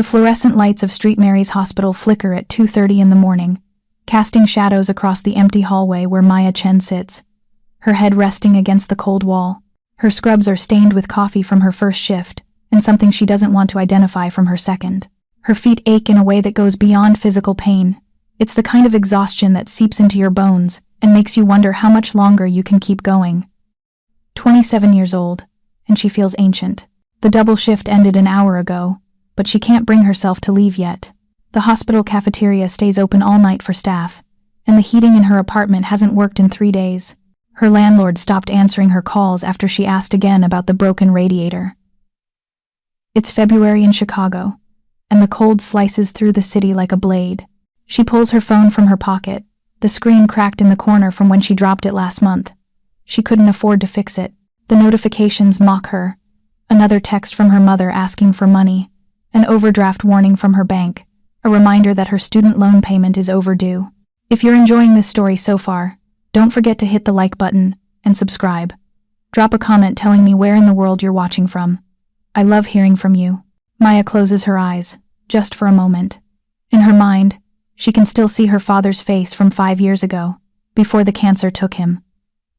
The fluorescent lights of St. Mary's Hospital flicker at 2:30 in the morning, casting shadows across the empty hallway where Maya Chen sits, her head resting against the cold wall. Her scrubs are stained with coffee from her first shift, and something she doesn't want to identify from her second. Her feet ache in a way that goes beyond physical pain. It's the kind of exhaustion that seeps into your bones and makes you wonder how much longer you can keep going. 27 years old, and she feels ancient. The double shift ended an hour ago, but she can't bring herself to leave yet. The hospital cafeteria stays open all night for staff, and the heating in her apartment hasn't worked in 3 days. Her landlord stopped answering her calls after she asked again about the broken radiator. It's February in Chicago, and the cold slices through the city like a blade. She pulls her phone from her pocket, the screen cracked in the corner from when she dropped it last month. She couldn't afford to fix it. The notifications mock her. Another text from her mother asking for money, an overdraft warning from her bank, a reminder that her student loan payment is overdue. If you're enjoying this story so far, don't forget to hit the like button and subscribe. Drop a comment telling me where in the world you're watching from. I love hearing from you. Maya closes her eyes, just for a moment. In her mind, she can still see her father's face from 5 years ago, before the cancer took him,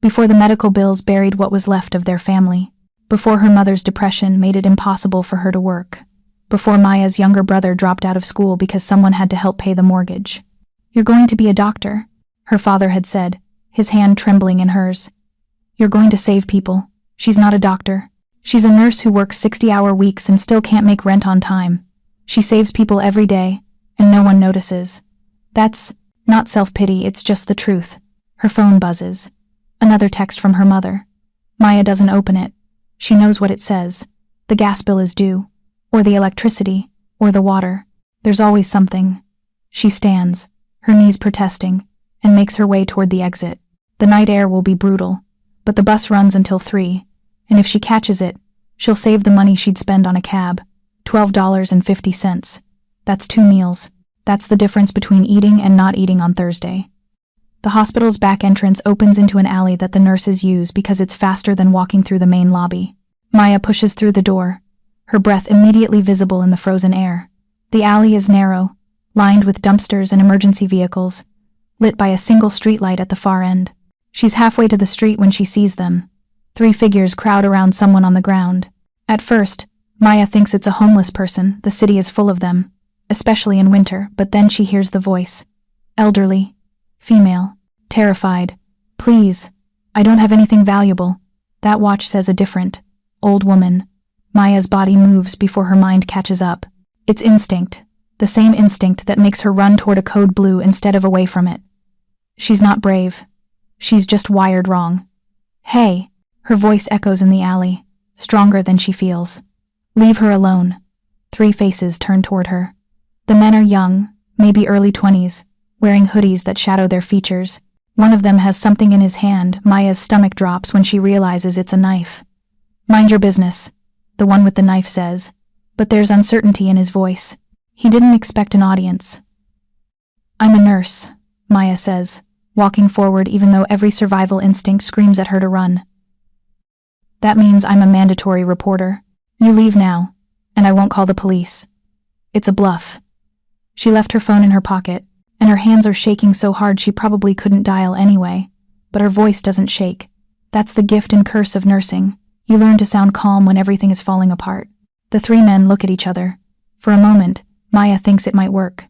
before the medical bills buried what was left of their family, before her mother's depression made it impossible for her to work, before Maya's younger brother dropped out of school because someone had to help pay the mortgage. "You're going to be a doctor," her father had said, his hand trembling in hers. "You're going to save people." She's not a doctor. She's a nurse who works 60-hour weeks and still can't make rent on time. She saves people every day, and no one notices. That's not self-pity, it's just the truth. Her phone buzzes. Another text from her mother. Maya doesn't open it. She knows what it says. The gas bill is due, or the electricity, or the water. There's always something. She stands, her knees protesting, and makes her way toward the exit. The night air will be brutal, but the bus runs until 3, and if she catches it, she'll save the money she'd spend on a cab, $12.50. That's 2 meals. That's the difference between eating and not eating on Thursday. The hospital's back entrance opens into an alley that the nurses use because it's faster than walking through the main lobby. Maya pushes through the door, her breath immediately visible in the frozen air. The alley is narrow, lined with dumpsters and emergency vehicles, lit by a single streetlight at the far end. She's halfway to the street when she sees them. 3 figures crowd around someone on the ground. At first, Maya thinks it's a homeless person. The city is full of them, especially in winter, but then she hears the voice. Elderly, female, terrified. "Please, I don't have anything valuable." That watch says a different, old woman. Maya's body moves before her mind catches up. It's instinct, the same instinct that makes her run toward a code blue instead of away from it. She's not brave. She's just wired wrong. "Hey," her voice echoes in the alley, stronger than she feels. "Leave her alone." 3 faces turn toward her. The men are young, maybe early 20s, wearing hoodies that shadow their features. One of them has something in his hand. Maya's stomach drops when she realizes it's a knife. "Mind your business," the one with the knife says, but there's uncertainty in his voice. He didn't expect an audience. "I'm a nurse," Maya says, walking forward even though every survival instinct screams at her to run. "That means I'm a mandatory reporter. You leave now, and I won't call the police." It's a bluff. She left her phone in her pocket, and her hands are shaking so hard she probably couldn't dial anyway, but her voice doesn't shake. That's the gift and curse of nursing. You learn to sound calm when everything is falling apart. The 3 men look at each other. For a moment, Maya thinks it might work.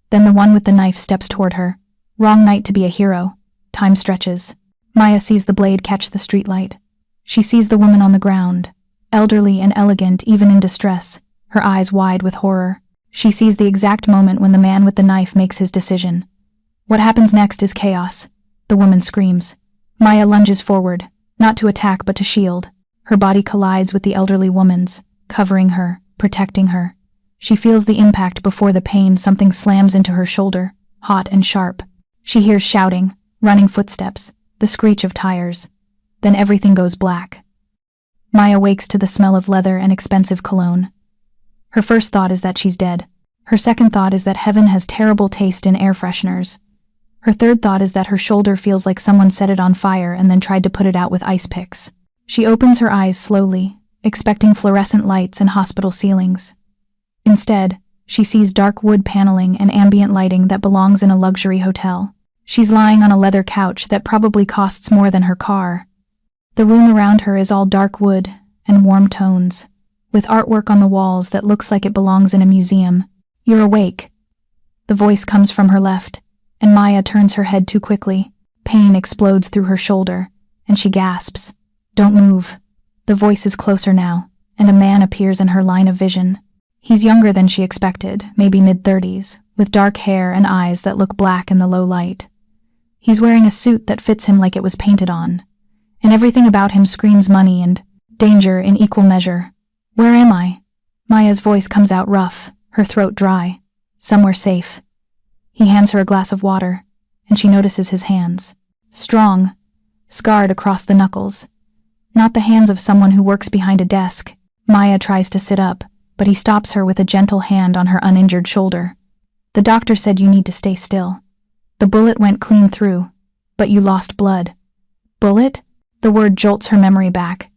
Then the one with the knife steps toward her. Wrong night to be a hero. Time stretches. Maya sees the blade catch the streetlight. She sees the woman on the ground, elderly and elegant even in distress, her eyes wide with horror. She sees the exact moment when the man with the knife makes his decision. What happens next is chaos. The woman screams. Maya lunges forward, not to attack but to shield. Her body collides with the elderly woman's, covering her, protecting her. She feels the impact before the pain. Something slams into her shoulder, hot and sharp. She hears shouting, running footsteps, the screech of tires. Then everything goes black. Maya wakes to the smell of leather and expensive cologne. Her first thought is that she's dead. Her second thought is that heaven has terrible taste in air fresheners. Her third thought is that her shoulder feels like someone set it on fire and then tried to put it out with ice picks. She opens her eyes slowly, expecting fluorescent lights and hospital ceilings. Instead, She sees dark wood paneling and ambient lighting that belongs in a luxury hotel. She's lying on a leather couch that probably costs more than her car. The room around her is all dark wood and warm tones, with artwork on the walls that looks like it belongs in a museum. "You're awake." The voice comes from her left, and Maya turns her head too quickly. Pain explodes through her shoulder, and she gasps. "Don't move." The voice is closer now, and a man appears in her line of vision. He's younger than she expected, maybe mid-30s, with dark hair and eyes that look black in the low light. He's wearing a suit that fits him like it was painted on, and everything about him screams money and danger in equal measure. "Where am I?" Maya's voice comes out rough, her throat dry. "Somewhere safe." He hands her a glass of water, and she notices his hands. Strong, scarred across the knuckles. Not the hands of someone who works behind a desk. Maya tries to sit up, but he stops her with a gentle hand on her uninjured shoulder. "The doctor said you need to stay still. The bullet went clean through, but you lost blood." "Bullet?" The word jolts her memory back.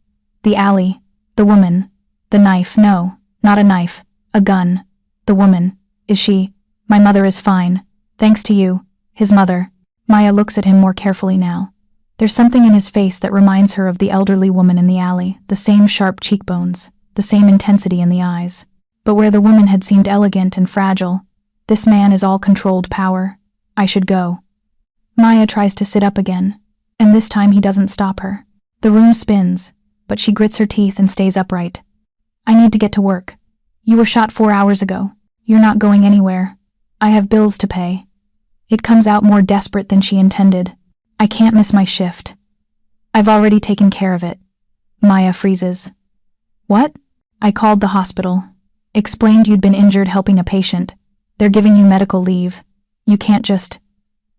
The alley, the woman, the knife. No, not a knife, a gun. The woman. Is she? "My mother is fine. Thanks to you." His mother. Maya looks at him more carefully now. There's something in his face that reminds her of the elderly woman in the alley, the same sharp cheekbones, the same intensity in the eyes. But where the woman had seemed elegant and fragile, this man is all controlled power. "I should go." Maya tries to sit up again, and this time he doesn't stop her. The room spins, but she grits her teeth and stays upright. "I need to get to work. You were shot 4 hours ago. You're not going anywhere. I have bills to pay." It comes out more desperate than she intended. "I can't miss my shift. I've already taken care of it." Maya freezes. "What?" "I called the hospital. Explained you'd been injured helping a patient. They're giving you medical leave. You can't just..."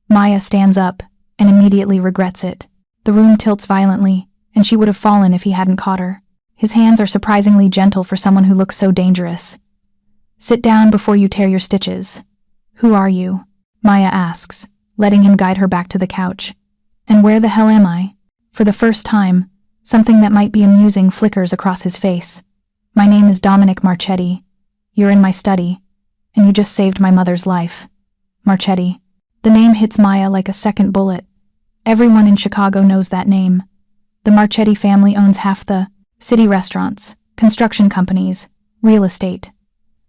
Maya stands up and immediately regrets it. The room tilts violently, and she would have fallen if he hadn't caught her. His hands are surprisingly gentle for someone who looks so dangerous. "Sit down before you tear your stitches." "Who are you?" Maya asks, letting him guide her back to the couch. "And where the hell am I?" For the first time, something that might be amusing flickers across his face. "My name is Dominic Marchetti. You're in my study, and you just saved my mother's life." Marchetti. The name hits Maya like a second bullet. Everyone in Chicago knows that name. The Marchetti family owns half the city restaurants, construction companies, real estate.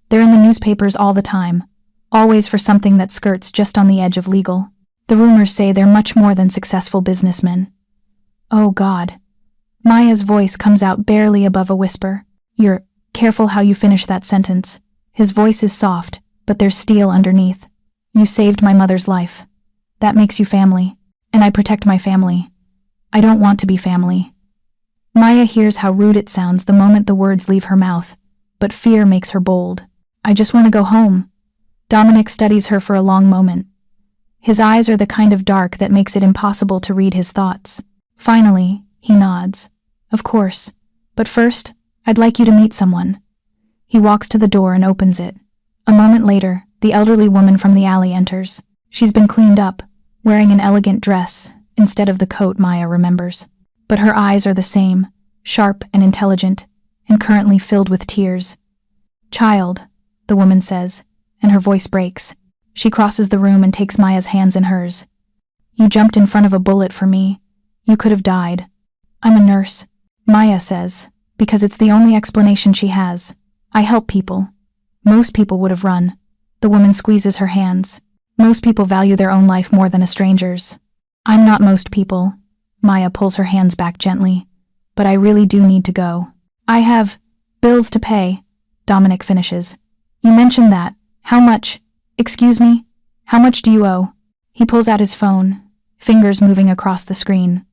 They're in the newspapers all the time, always for something that skirts just on the edge of legal. The rumors say they're much more than successful businessmen. "Oh God." Maya's voice comes out barely above a whisper. "You're..." Careful how you finish that sentence. His voice is soft, but there's steel underneath. "You saved my mother's life. That makes you family, and I protect my family. I don't want to be family." Maya hears how rude it sounds the moment the words leave her mouth, but fear makes her bold. "I just want to go home." Dominic studies her for a long moment. His eyes are the kind of dark that makes it impossible to read his thoughts. Finally, he nods. "Of course. But first, I'd like you to meet someone." He walks to the door and opens it. A moment later, the elderly woman from the alley enters. She's been cleaned up, wearing an elegant dress instead of the coat Maya remembers. But her eyes are the same, sharp and intelligent, and currently filled with tears. "Child," the woman says, and her voice breaks. She crosses the room and takes Maya's hands in hers. "You jumped in front of a bullet for me. You could have died." "I'm a nurse," Maya says, because it's the only explanation she has. "I help people. Most people would have run." The woman squeezes her hands. "Most people value their own life more than a stranger's." "I'm not most people." Maya pulls her hands back gently. "But I really do need to go. I have bills to pay," Dominic finishes. "You mentioned that. How much? Excuse me? How much do you owe?" He pulls out his phone, fingers moving across the screen.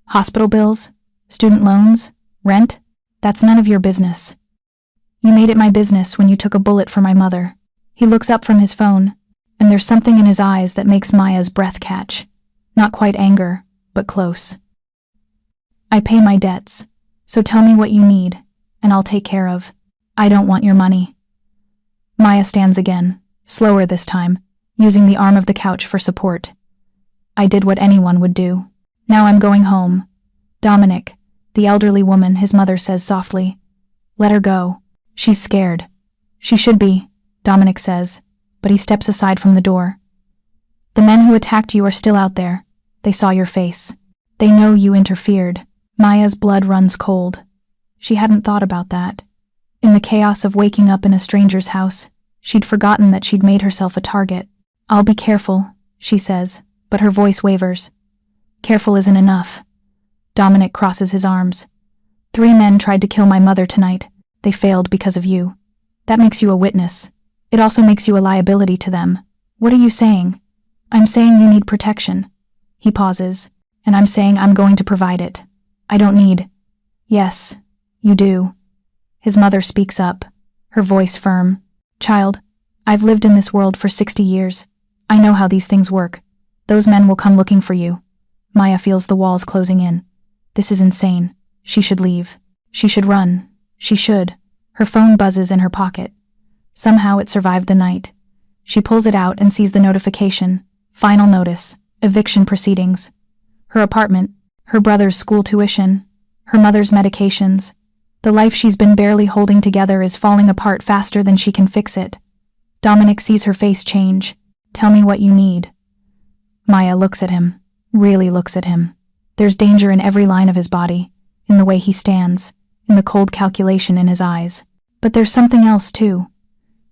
"Hospital bills? Student loans? Rent? That's none of your business. You made it my business when you took a bullet for my mother." He looks up from his phone, and there's something in his eyes that makes Maya's breath catch. Not quite anger, but close. "I pay my debts, so tell me what you need, and I'll take care of. I don't want your money." Maya stands again, slower this time, using the arm of the couch for support. "I did what anyone would do. Now I'm going home." "Dominic," the elderly woman, his mother says softly. "Let her go. She's scared." "She should be." Dominic says, but he steps aside from the door. The men who attacked you are still out there. They saw your face. They know you interfered. Maya's blood runs cold. She hadn't thought about that. In the chaos of waking up in a stranger's house, she'd forgotten that she'd made herself a target. I'll be careful, she says, but her voice wavers. Careful isn't enough. Dominic crosses his arms. 3 men tried to kill my mother tonight. They failed because of you. That makes you a witness. It also makes you a liability to them. What are you saying? I'm saying you need protection. He pauses, and I'm saying I'm going to provide it. I don't need. Yes, you do. His mother speaks up, her voice firm. Child, I've lived in this world for 60 years. I know how these things work. Those men will come looking for you. Maya feels the walls closing in. This is insane. She should leave. She should run. She should. Her phone buzzes in her pocket. Somehow it survived the night. She pulls it out and sees the notification. Final notice. Eviction proceedings. Her apartment. Her brother's school tuition. Her mother's medications. The life she's been barely holding together is falling apart faster than she can fix it. Dominic sees her face change. Tell me what you need. Maya looks at him. Really looks at him. There's danger in every line of his body, in the way he stands, in the cold calculation in his eyes. But there's something else too.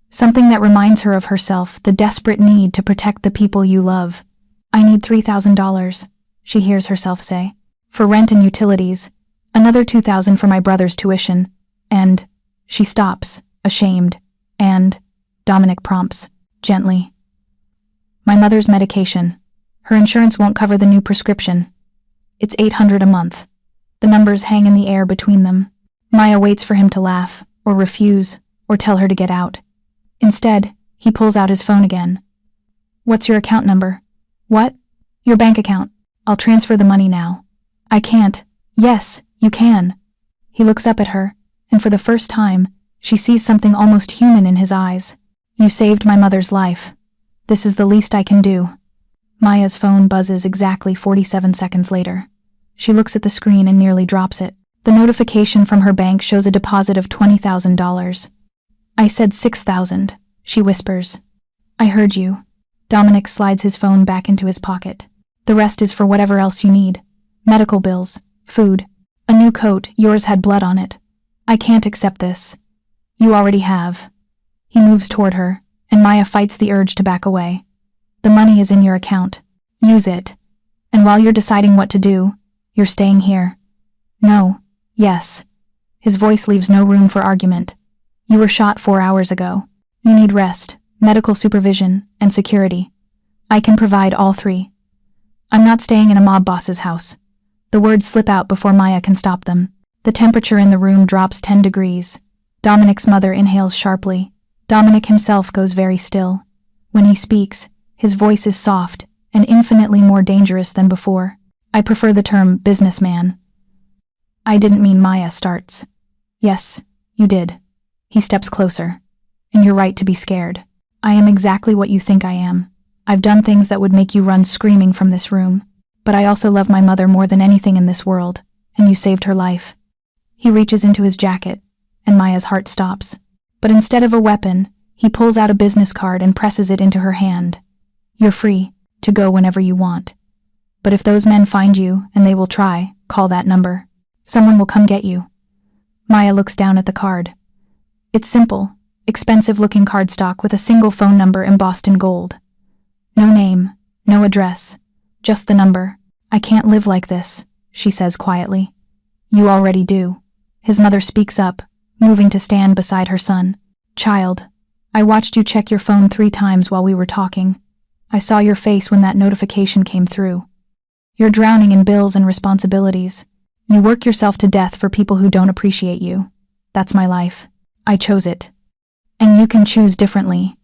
Something that reminds her of herself, the desperate need to protect the people you love. I need $3,000, she hears herself say, for rent and utilities, another $2,000 for my brother's tuition, and, she stops, ashamed, and, Dominic prompts, gently. My mother's medication. Her insurance won't cover the new prescription. It's $800 a month. The numbers hang in the air between them. Maya waits for him to laugh, or refuse, or tell her to get out. Instead, he pulls out his phone again. What's your account number? What? Your bank account. I'll transfer the money now. I can't. Yes, you can. He looks up at her, and for the first time, she sees something almost human in his eyes. You saved my mother's life. This is the least I can do. Maya's phone buzzes exactly 47 seconds later. She looks at the screen and nearly drops it. The notification from her bank shows a deposit of $20,000. I said $6,000, she whispers. I heard you. Dominic slides his phone back into his pocket. The rest is for whatever else you need. Medical bills, food, a new coat, yours had blood on it. I can't accept this. You already have. He moves toward her, and Maya fights the urge to back away. The money is in your account. Use it. And while you're deciding what to do, you're staying here. No. Yes. His voice leaves no room for argument. You were shot 4 hours ago. You need rest, medical supervision, and security. I can provide all 3. I'm not staying in a mob boss's house. The words slip out before Maya can stop them. The temperature in the room drops 10 degrees. Dominic's mother inhales sharply. Dominic himself goes very still. When he speaks, his voice is soft and infinitely more dangerous than before. I prefer the term businessman. I didn't mean Maya starts. Yes, you did. He steps closer. And you're right to be scared. I am exactly what you think I am. I've done things that would make you run screaming from this room. But I also love my mother more than anything in this world, and you saved her life. He reaches into his jacket, and Maya's heart stops. But instead of a weapon, he pulls out a business card and presses it into her hand. You're free to go whenever you want. But if those men find you, and they will try, call that number. Someone will come get you. Maya looks down at the card. It's simple, expensive-looking cardstock with a single phone number embossed in gold. No name, no address, just the number. I can't live like this, she says quietly. You already do. His mother speaks up, moving to stand beside her son. Child, I watched you check your phone 3 times while we were talking. I saw your face when that notification came through. You're drowning in bills and responsibilities. You work yourself to death for people who don't appreciate you. That's my life. I chose it. And you can choose differently.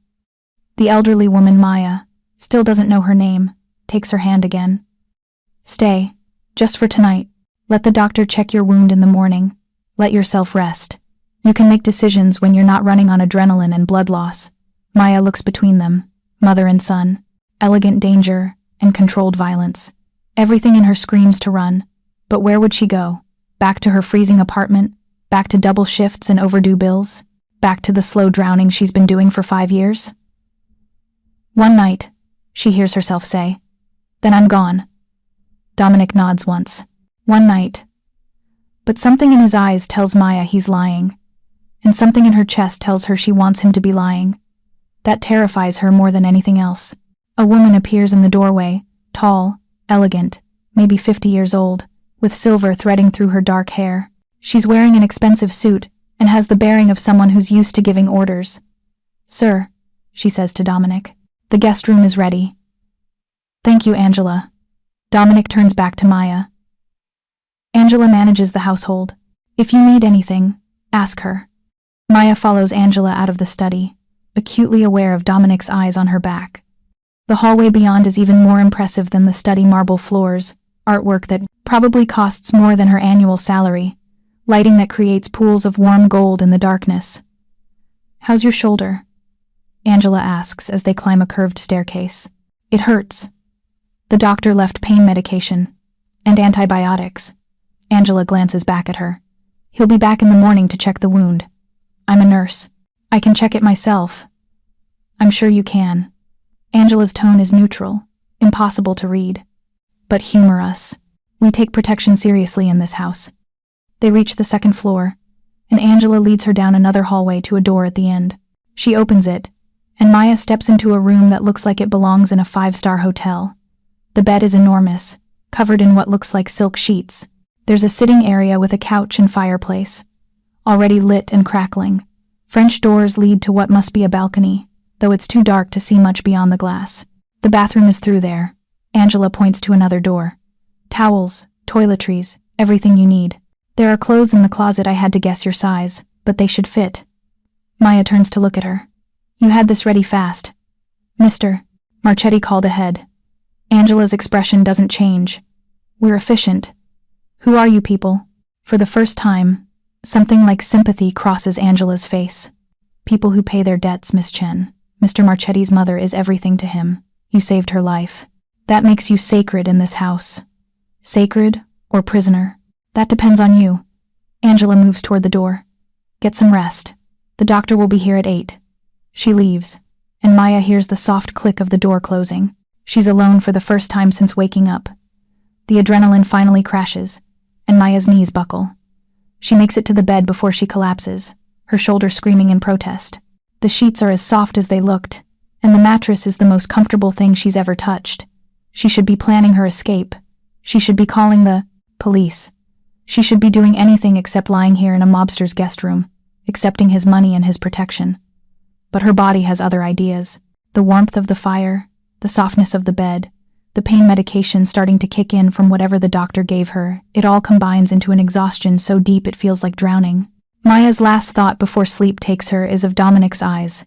The elderly woman, Maya, still doesn't know her name, takes her hand again. Stay, just for tonight. Let the doctor check your wound in the morning. Let yourself rest. You can make decisions when you're not running on adrenaline and blood loss. Maya looks between them, mother and son. Elegant danger and controlled violence. Everything in her screams to run. But where would she go? Back to her freezing apartment? Back to double shifts and overdue bills? back to the slow drowning she's been doing for 5 years? One night, she hears herself say. Then I'm gone. Dominic nods once. One night. But something in his eyes tells Maya he's lying, and something in her chest tells her she wants him to be lying. That terrifies her more than anything else. A woman appears in the doorway, tall, elegant, maybe 50 years old, with silver threading through her dark hair. She's wearing an expensive suit and has the bearing of someone who's used to giving orders. Sir, she says to Dominic, the guest room is ready. Thank you, Angela. Dominic turns back to Maya. Angela manages the household. If you need anything, ask her. Maya follows Angela out of the study, acutely aware of Dominic's eyes on her back. The hallway beyond is even more impressive than the study marble floors, artwork that probably costs more than her annual salary, lighting that creates pools of warm gold in the darkness. How's your shoulder? Angela asks as they climb a curved staircase. It hurts. The doctor left pain medication and antibiotics. Angela glances back at her. He'll be back in the morning to check the wound. I'm a nurse. I can check it myself. I'm sure you can. Angela's tone is neutral, impossible to read. But humor us. We take protection seriously in this house. They reach the second floor, and Angela leads her down another hallway to a door at the end. She opens it, and Maya steps into a room that looks like it belongs in a 5-star hotel. The bed is enormous, covered in what looks like silk sheets. There's a sitting area with a couch and fireplace, already lit and crackling. French doors lead to what must be a balcony, though it's too dark to see much beyond the glass. The bathroom is through there. Angela points to another door. Towels, toiletries, everything you need. There are clothes in the closet I had to guess your size, but they should fit. Maya turns to look at her. You had this ready fast. Mr. Marchetti called ahead. Angela's expression doesn't change. We're efficient. Who are you people? For the first time, something like sympathy crosses Angela's face. People who pay their debts, Miss Chen. Mr. Marchetti's mother is everything to him. You saved her life. That makes you sacred in this house. Sacred or prisoner? That depends on you. Angela moves toward the door. Get some rest. The doctor will be here at 8. She leaves, and Maya hears the soft click of the door closing. She's alone for the first time since waking up. The adrenaline finally crashes, and Maya's knees buckle. She makes it to the bed before she collapses, her shoulder screaming in protest. The sheets are as soft as they looked, and the mattress is the most comfortable thing she's ever touched. She should be planning her escape. She should be calling the police. She should be doing anything except lying here in a mobster's guest room, accepting his money and his protection. But her body has other ideas. The warmth of the fire, the softness of the bed, the pain medication starting to kick in from whatever the doctor gave her, it all combines into an exhaustion so deep it feels like drowning. Maya's last thought before sleep takes her is of Dominic's eyes,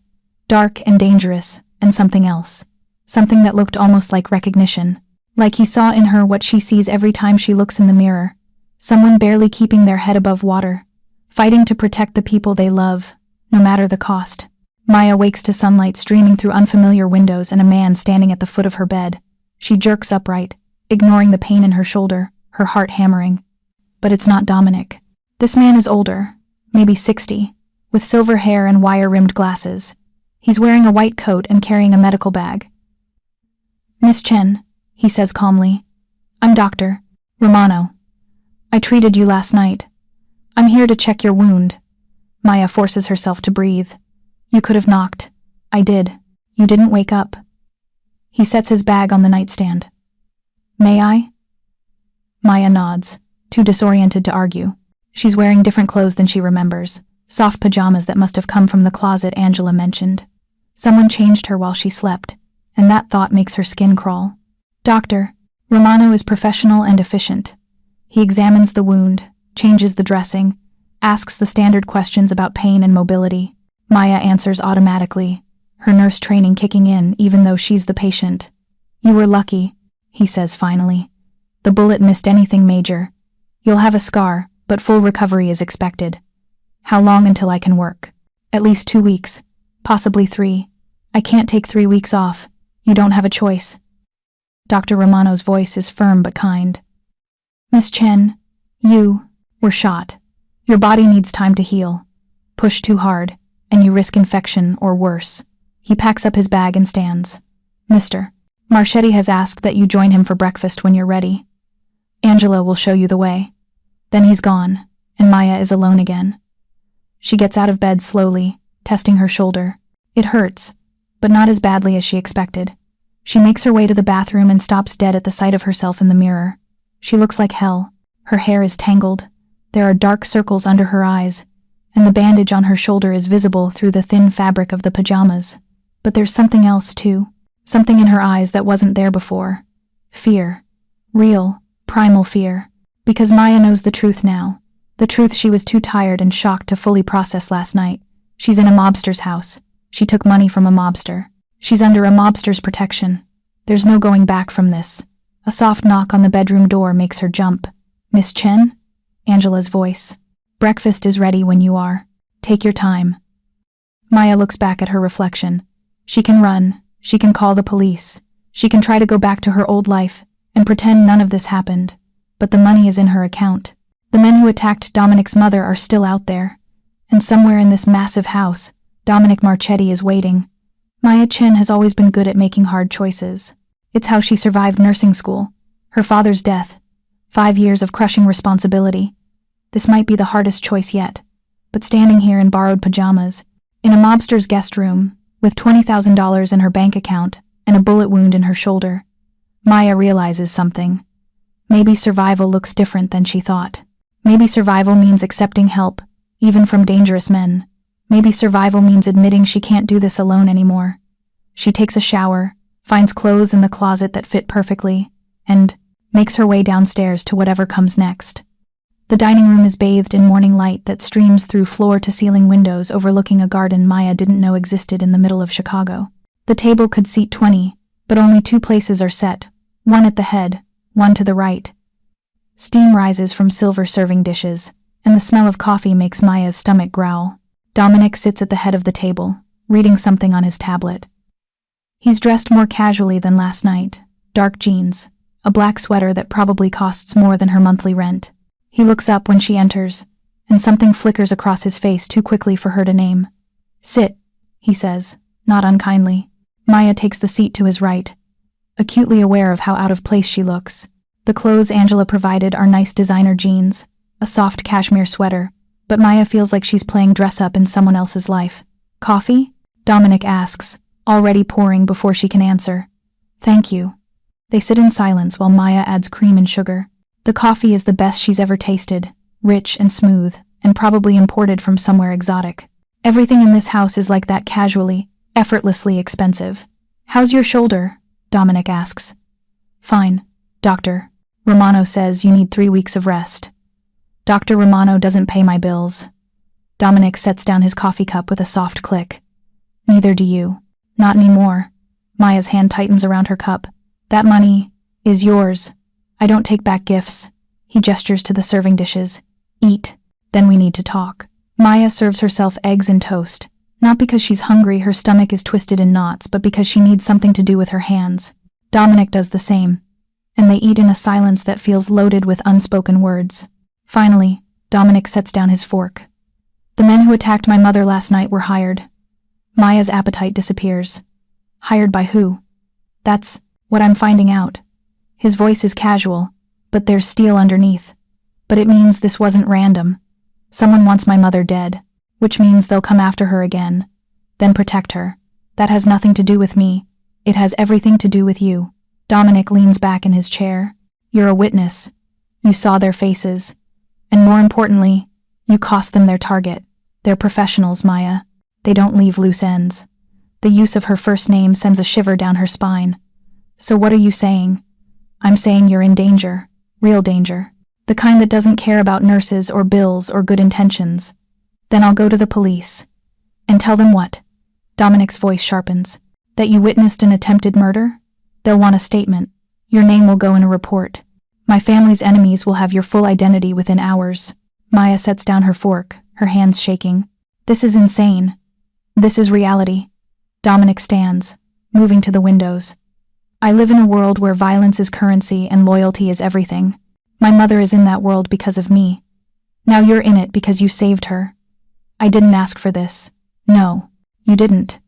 dark and dangerous, and something else. Something that looked almost like recognition, like he saw in her what she sees every time she looks in the mirror. Someone barely keeping their head above water, fighting to protect the people they love, no matter the cost. Maya wakes to sunlight streaming through unfamiliar windows and a man standing at the foot of her bed. She jerks upright, ignoring the pain in her shoulder, her heart hammering. But it's not Dominic. This man is older, maybe 60, with silver hair and wire-rimmed glasses. He's wearing a white coat and carrying a medical bag. Miss Chen, he says calmly. I'm Dr. Romano. I treated you last night. I'm here to check your wound. Maya forces herself to breathe. You could have knocked. I did. You didn't wake up. He sets his bag on the nightstand. May I? Maya nods, too disoriented to argue. She's wearing different clothes than she remembers, soft pajamas that must have come from the closet Angela mentioned. Someone changed her while she slept, and that thought makes her skin crawl. Doctor, Romano is professional and efficient. He examines the wound, changes the dressing, asks the standard questions about pain and mobility. Maya answers automatically, her nurse training kicking in even though she's the patient. You were lucky, he says finally. The bullet missed anything major. You'll have a scar, but full recovery is expected. How long until I can work? At least 2 weeks, possibly 3. I can't take 3 weeks off. You don't have a choice. Dr. Romano's voice is firm but kind. Miss Chen, you were shot. Your body needs time to heal. Push too hard, and you risk infection or worse. He packs up his bag and stands. Mr. Marchetti has asked that you join him for breakfast when you're ready. Angela will show you the way. Then he's gone, and Maya is alone again. She gets out of bed slowly, testing her shoulder. It hurts, but not as badly as she expected. She makes her way to the bathroom and stops dead at the sight of herself in the mirror. She looks like hell. Her hair is tangled. There are dark circles under her eyes, and the bandage on her shoulder is visible through the thin fabric of the pajamas. But there's something else, too. Something in her eyes that wasn't there before. Fear. Real, primal fear. Because Maya knows the truth now. The truth she was too tired and shocked to fully process last night. She's in a mobster's house. She took money from a mobster. She's under a mobster's protection. There's no going back from this. A soft knock on the bedroom door makes her jump. Miss Chen? Angela's voice. Breakfast is ready when you are. Take your time. Maya looks back at her reflection. She can run. She can call the police. She can try to go back to her old life and pretend none of this happened. But the money is in her account. The men who attacked Dominic's mother are still out there. And somewhere in this massive house, Dominic Marchetti is waiting. Maya Chen has always been good at making hard choices. It's how she survived nursing school, her father's death, 5 years of crushing responsibility. This might be the hardest choice yet, but standing here in borrowed pajamas, in a mobster's guest room, with $20,000 in her bank account and a bullet wound in her shoulder, Maya realizes something. Maybe survival looks different than she thought. Maybe survival means accepting help, even from dangerous men. Maybe survival means admitting she can't do this alone anymore. She takes a shower, finds clothes in the closet that fit perfectly, and makes her way downstairs to whatever comes next. The dining room is bathed in morning light that streams through floor-to-ceiling windows overlooking a garden Maya didn't know existed in the middle of Chicago. The table could seat 20, but only 2 places are set, one at the head, one to the right. Steam rises from silver serving dishes, and the smell of coffee makes Maya's stomach growl. Dominic sits at the head of the table, reading something on his tablet. He's dressed more casually than last night. Dark jeans, a black sweater that probably costs more than her monthly rent. He looks up when she enters, and something flickers across his face too quickly for her to name. Sit, he says, not unkindly. Maya takes the seat to his right, acutely aware of how out of place she looks. The clothes Angela provided are nice designer jeans, a soft cashmere sweater, but Maya feels like she's playing dress-up in someone else's life. Coffee? Dominic asks, already pouring before she can answer. Thank you. They sit in silence while Maya adds cream and sugar. The coffee is the best she's ever tasted, rich and smooth, and probably imported from somewhere exotic. Everything in this house is like that, casually, effortlessly expensive. How's your shoulder? Dominic asks. Fine, doctor. Romano says you need 3 weeks of rest. Dr. Romano doesn't pay my bills. Dominic sets down his coffee cup with a soft click. Neither do you. Not anymore. Maya's hand tightens around her cup. That money is yours. I don't take back gifts. He gestures to the serving dishes. Eat, then we need to talk. Maya serves herself eggs and toast. Not because she's hungry, her stomach is twisted in knots, but because she needs something to do with her hands. Dominic does the same, and they eat in a silence that feels loaded with unspoken words. Finally, Dominic sets down his fork. The men who attacked my mother last night were hired. Maya's appetite disappears. Hired by who? That's what I'm finding out. His voice is casual, but there's steel underneath. But it means this wasn't random. Someone wants my mother dead, which means they'll come after her again, then protect her. That has nothing to do with me. It has everything to do with you. Dominic leans back in his chair. You're a witness. You saw their faces. And more importantly, you cost them their target. They're professionals, Maya. They don't leave loose ends. The use of her first name sends a shiver down her spine. So what are you saying? I'm saying you're in danger. Real danger. The kind that doesn't care about nurses or bills or good intentions. Then I'll go to the police. And tell them what? Dominic's voice sharpens. That you witnessed an attempted murder? They'll want a statement. Your name will go in a report. My family's enemies will have your full identity within hours. Maya sets down her fork, her hands shaking. This is insane. This is reality. Dominic stands, moving to the windows. I live in a world where violence is currency and loyalty is everything. My mother is in that world because of me. Now you're in it because you saved her. I didn't ask for this. No, you didn't.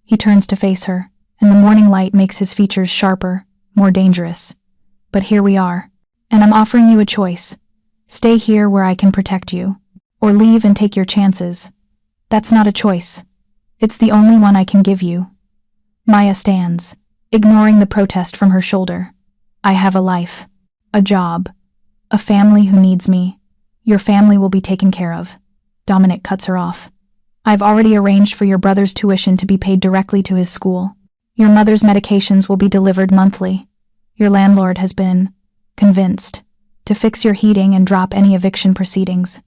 He turns to face her, and the morning light makes his features sharper, more dangerous. But here we are, and I'm offering you a choice. Stay here where I can protect you, or leave and take your chances. That's not a choice. It's the only one I can give you. Maya stands, ignoring the protest from her shoulder. I have a life, a job, a family who needs me. Your family will be taken care of. Dominic cuts her off. I've already arranged for your brother's tuition to be paid directly to his school. Your mother's medications will be delivered monthly. Your landlord has been convinced to fix your heating and drop any eviction proceedings.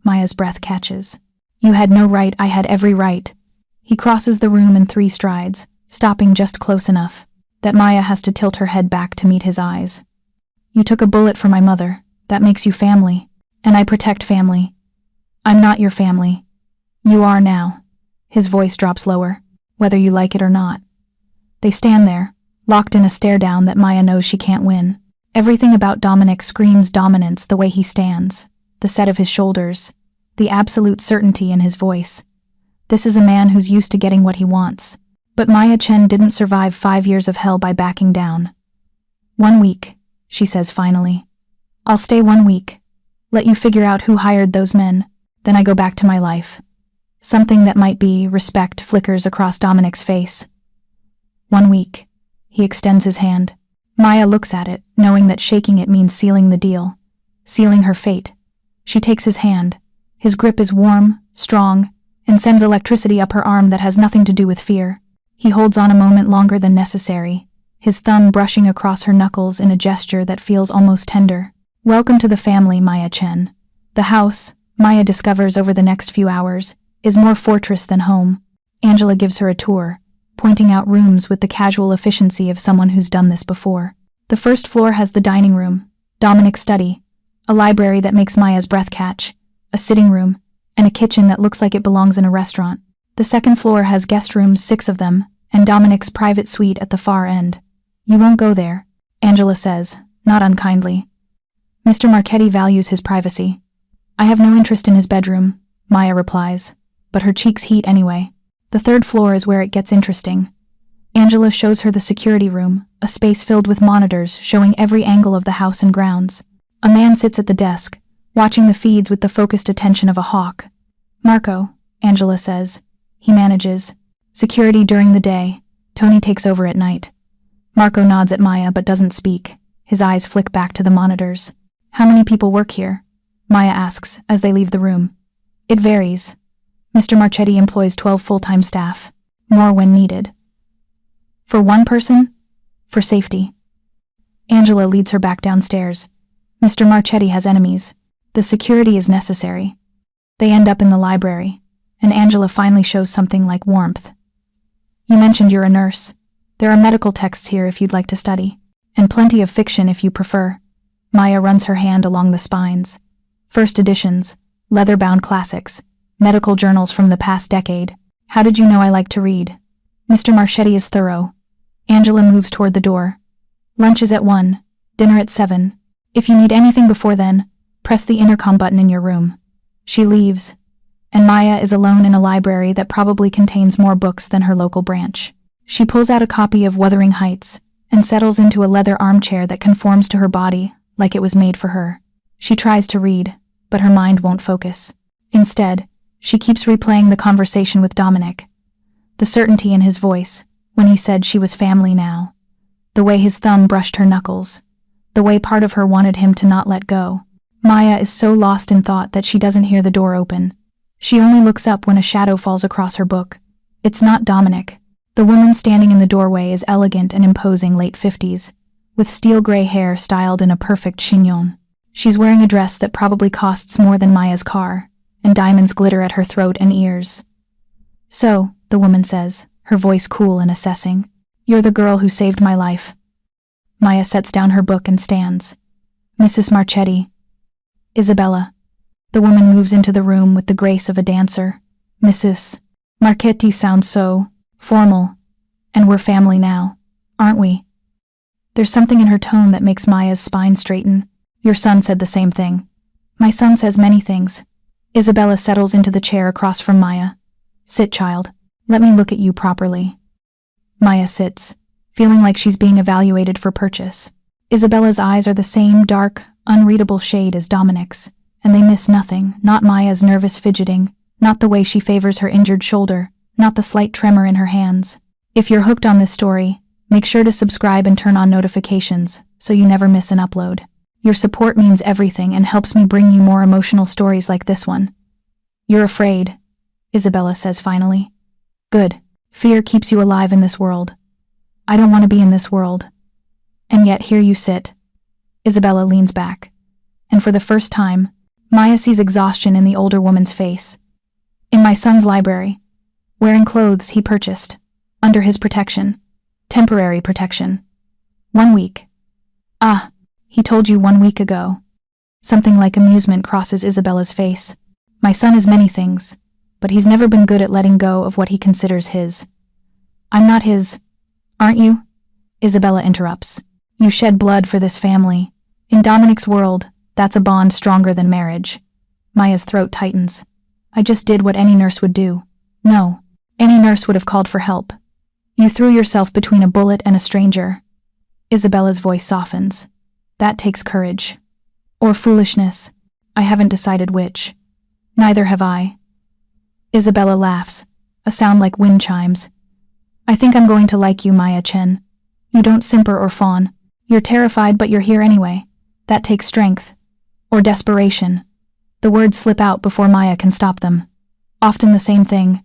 Maya's breath catches. You had no right, I had every right. He crosses the room in 3 strides, stopping just close enough that Maya has to tilt her head back to meet his eyes. You took a bullet for my mother. That makes you family. And I protect family. I'm not your family. You are now. His voice drops lower, whether you like it or not. They stand there, locked in a stare-down that Maya knows she can't win. Everything about Dominic screams dominance, the way he stands, the set of his shoulders, the absolute certainty in his voice. This is a man who's used to getting what he wants. But Maya Chen didn't survive 5 years of hell by backing down. 1 week, she says finally. I'll stay 1 week. Let you figure out who hired those men. Then I go back to my life. Something that might be respect flickers across Dominic's face. 1 week. He extends his hand. Maya looks at it, knowing that shaking it means sealing the deal. Sealing her fate. She takes his hand. His grip is warm, strong, and sends electricity up her arm that has nothing to do with fear. He holds on a moment longer than necessary, his thumb brushing across her knuckles in a gesture that feels almost tender. Welcome to the family, Maya Chen. The house, Maya discovers over the next few hours, is more fortress than home. Angela gives her a tour, pointing out rooms with the casual efficiency of someone who's done this before. The first floor has the dining room, Dominic's study, a library that makes Maya's breath catch, a sitting room, and a kitchen that looks like it belongs in a restaurant. The second floor has guest rooms, 6 of them, and Dominic's private suite at the far end. You won't go there, Angela says, not unkindly. Mr. Marchetti values his privacy. I have no interest in his bedroom, Maya replies, but her cheeks heat anyway. The third floor is where it gets interesting. Angela shows her the security room, a space filled with monitors showing every angle of the house and grounds. A man sits at the desk, watching the feeds with the focused attention of a hawk. Marco, Angela says. He manages security during the day. Tony takes over at night. Marco nods at Maya but doesn't speak. His eyes flick back to the monitors. How many people work here? Maya asks as they leave the room. It varies. Mr. Marchetti employs 12 full-time staff, more when needed. For one person? For safety. Angela leads her back downstairs. Mr. Marchetti has enemies. The security is necessary. They end up in the library, and Angela finally shows something like warmth. You mentioned you're a nurse. There are medical texts here if you'd like to study, and plenty of fiction if you prefer. Maya runs her hand along the spines. First editions, leather-bound classics, medical journals from the past decade. How did you know I like to read? Mr. Marchetti is thorough. Angela moves toward the door. Lunch is at 1, dinner at 7. If you need anything before then, press the intercom button in your room. She leaves, and Maya is alone in a library that probably contains more books than her local branch. She pulls out a copy of Wuthering Heights and settles into a leather armchair that conforms to her body like it was made for her. She tries to read, but her mind won't focus. Instead, she keeps replaying the conversation with Dominic. The certainty in his voice when he said she was family now. The way his thumb brushed her knuckles. The way part of her wanted him to not let go. Maya is so lost in thought that she doesn't hear the door open. She only looks up when a shadow falls across her book. It's not Dominic. The woman standing in the doorway is elegant and imposing, late 50s, with steel-gray hair styled in a perfect chignon. She's wearing a dress that probably costs more than Maya's car, and diamonds glitter at her throat and ears. So, the woman says, her voice cool and assessing, you're the girl who saved my life. Maya sets down her book and stands. Mrs. Marchetti. Isabella. The woman moves into the room with the grace of a dancer. Mrs. Marchetti sounds so formal. And we're family now, aren't we? There's something in her tone that makes Maya's spine straighten. Your son said the same thing. My son says many things. Isabella settles into the chair across from Maya. Sit, child. Let me look at you properly. Maya sits, feeling like she's being evaluated for purchase. Isabella's eyes are the same dark, unreadable shade as Dominic's, and they miss nothing, not Maya's nervous fidgeting, not the way she favors her injured shoulder, not the slight tremor in her hands. If you're hooked on this story, make sure to subscribe and turn on notifications so you never miss an upload. Your support means everything and helps me bring you more emotional stories like this one. You're afraid, Isabella says finally. Good. Fear keeps you alive in this world. I don't want to be in this world. And yet here you sit. Isabella leans back. And for the first time, Maya sees exhaustion in the older woman's face. In my son's library, wearing clothes he purchased, under his protection, temporary protection. 1 week. Ah, he told you 1 week ago. Something like amusement crosses Isabella's face. My son is many things, but he's never been good at letting go of what he considers his. I'm not his, aren't you? Isabella interrupts. You shed blood for this family. In Dominic's world, that's a bond stronger than marriage. Maya's throat tightens. I just did what any nurse would do. No, any nurse would have called for help. You threw yourself between a bullet and a stranger. Isabella's voice softens. That takes courage. Or foolishness. I haven't decided which. Neither have I. Isabella laughs, a sound like wind chimes. I think I'm going to like you, Maya Chen. You don't simper or fawn. You're terrified, but you're here anyway. That takes strength. Or desperation. The words slip out before Maya can stop them. Often the same thing.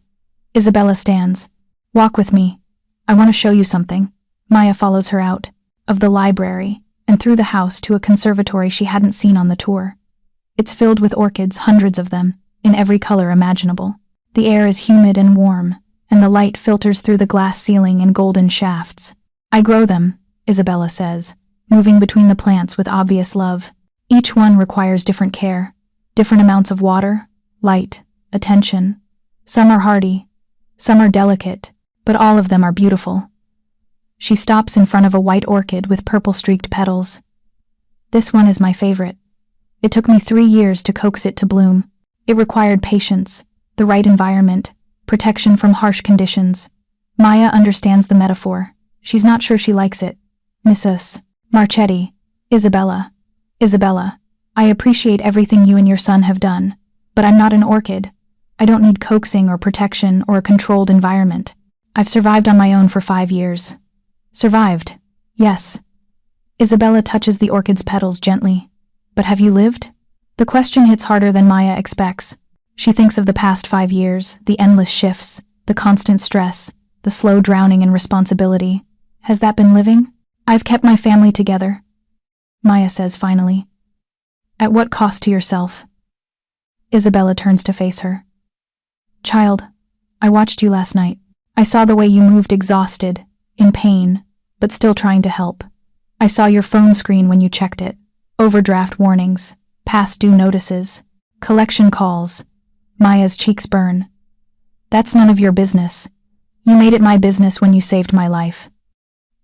Isabella stands. Walk with me. I want to show you something. Maya follows her out, of the library, and through the house to a conservatory she hadn't seen on the tour. It's filled with orchids, hundreds of them, in every color imaginable. The air is humid and warm, and the light filters through the glass ceiling in golden shafts. I grow them, Isabella says, moving between the plants with obvious love. Each one requires different care, different amounts of water, light, attention. Some are hardy, some are delicate, but all of them are beautiful. She stops in front of a white orchid with purple-streaked petals. This one is my favorite. It took me 3 years to coax it to bloom. It required patience, the right environment, protection from harsh conditions. Maya understands the metaphor. She's not sure she likes it. Mrs. Marchetti, Isabella, I appreciate everything you and your son have done, but I'm not an orchid. I don't need coaxing or protection or a controlled environment. I've survived on my own for 5 years. Survived, yes. Isabella touches the orchid's petals gently. But have you lived? The question hits harder than Maya expects. She thinks of the past 5 years, the endless shifts, the constant stress, the slow drowning in responsibility. Has that been living? I've kept my family together, Maya says finally. At what cost to yourself? Isabella turns to face her. Child, I watched you last night. I saw the way you moved exhausted, in pain, but still trying to help. I saw your phone screen when you checked it. Overdraft warnings, past due notices, collection calls. Maya's cheeks burn. That's none of your business. You made it my business when you saved my life.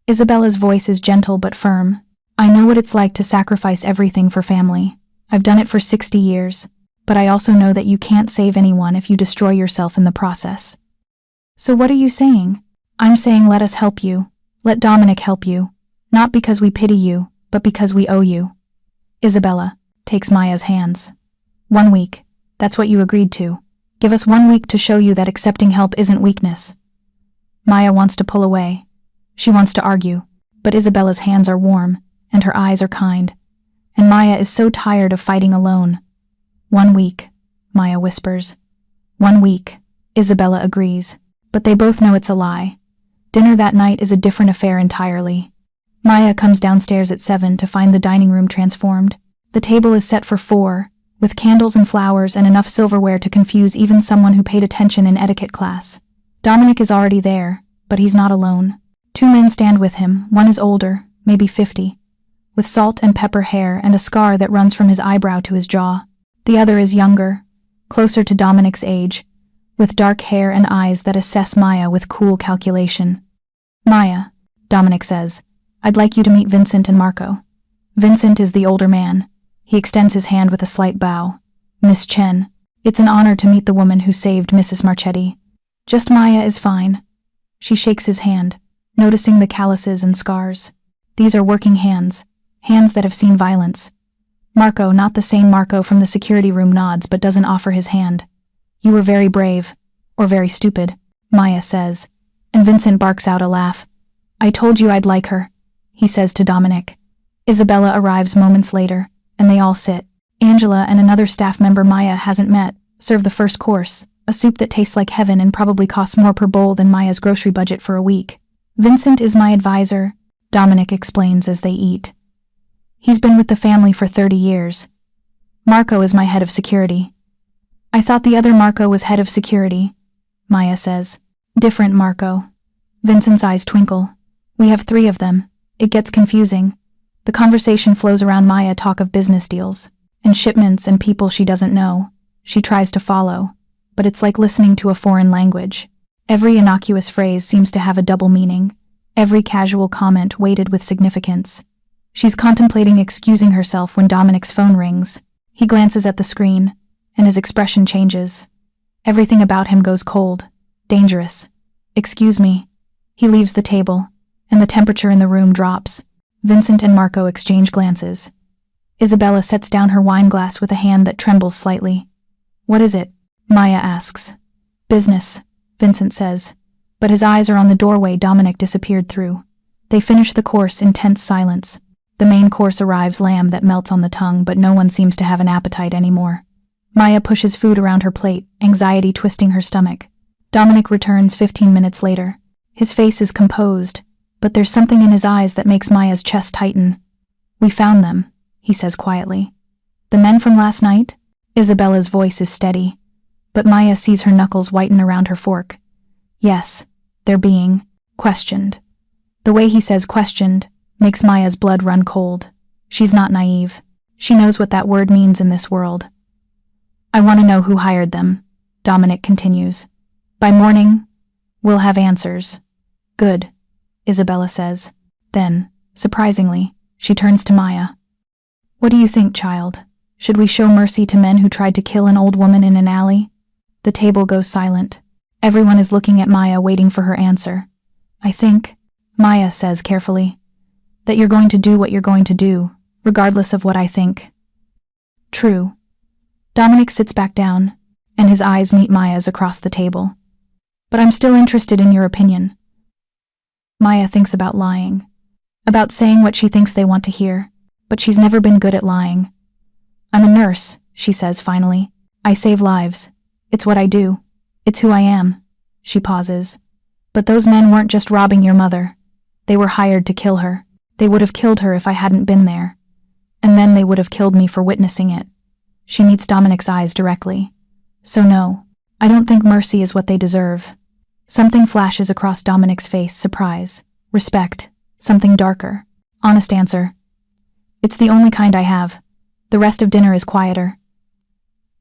Isabella's voice is gentle but firm. I know what it's like to sacrifice everything for family. I've done it for 60 years, but I also know that you can't save anyone if you destroy yourself in the process. So what are you saying? I'm saying let us help you. Let Dominic help you. Not because we pity you, but because we owe you. Isabella takes Maya's hands. 1 week. That's what you agreed to. Give us 1 week to show you that accepting help isn't weakness. Maya wants to pull away. She wants to argue, but Isabella's hands are warm, and her eyes are kind. And Maya is so tired of fighting alone. 1 week, Maya whispers. 1 week, Isabella agrees, but they both know it's a lie. Dinner that night is a different affair entirely. Maya comes downstairs at 7 to find the dining room transformed. The table is set for 4, with candles and flowers and enough silverware to confuse even someone who paid attention in etiquette class. Dominic is already there, but he's not alone. 2 men stand with him. One is older, maybe 50, with salt and pepper hair and a scar that runs from his eyebrow to his jaw. The other is younger, closer to Dominic's age, with dark hair and eyes that assess Maya with cool calculation. Maya, Dominic says, I'd like you to meet Vincent and Marco. Vincent is the older man. He extends his hand with a slight bow. Miss Chen, it's an honor to meet the woman who saved Mrs. Marchetti. Just Maya is fine. She shakes his hand, noticing the calluses and scars. These are working hands, hands that have seen violence. Marco, not the same Marco from the security room, nods but doesn't offer his hand. You were very brave, or very stupid, Maya says, and Vincent barks out a laugh. I told you I'd like her, he says to Dominic. Isabella arrives moments later, and they all sit. Angela and another staff member Maya hasn't met serve the first course, a soup that tastes like heaven and probably costs more per bowl than Maya's grocery budget for a week. Vincent is my advisor, Dominic explains as they eat. He's been with the family for 30 years. Marco is my head of security. I thought the other Marco was head of security, Maya says. Different Marco. Vincent's eyes twinkle. We have 3 of them. It gets confusing. The conversation flows around Maya talk of business deals, and shipments and people she doesn't know. She tries to follow, but it's like listening to a foreign language. Every innocuous phrase seems to have a double meaning, every casual comment weighted with significance. She's contemplating excusing herself when Dominic's phone rings. He glances at the screen, and his expression changes. Everything about him goes cold, dangerous. Excuse me. He leaves the table, and the temperature in the room drops. Vincent and Marco exchange glances. Isabella sets down her wine glass with a hand that trembles slightly. What is it? Maya asks. Business, Vincent says, but his eyes are on the doorway Dominic disappeared through. They finish the course in tense silence. The main course arrives, lamb that melts on the tongue, but no one seems to have an appetite anymore. Maya pushes food around her plate, anxiety twisting her stomach. Dominic returns 15 minutes later. His face is composed, but there's something in his eyes that makes Maya's chest tighten. We found them, he says quietly. The men from last night? Isabella's voice is steady, but Maya sees her knuckles whiten around her fork. Yes, they're being questioned. The way he says questioned makes Maya's blood run cold. She's not naive. She knows what that word means in this world. I want to know who hired them, Dominic continues. By morning, we'll have answers. Good, Isabella says. Then, surprisingly, she turns to Maya. What do you think, child? Should we show mercy to men who tried to kill an old woman in an alley? The table goes silent. Everyone is looking at Maya, waiting for her answer. I think, Maya says carefully, that you're going to do what you're going to do, regardless of what I think. True. Dominic sits back down, and his eyes meet Maya's across the table. But I'm still interested in your opinion. Maya thinks about lying, about saying what she thinks they want to hear, but she's never been good at lying. I'm a nurse, she says finally. I save lives. It's what I do. It's who I am. She pauses. But those men weren't just robbing your mother. They were hired to kill her. They would have killed her if I hadn't been there. And then they would have killed me for witnessing it. She meets Dominic's eyes directly. So no, I don't think mercy is what they deserve. Something flashes across Dominic's face, surprise, respect, something darker. Honest answer. It's the only kind I have. The rest of dinner is quieter.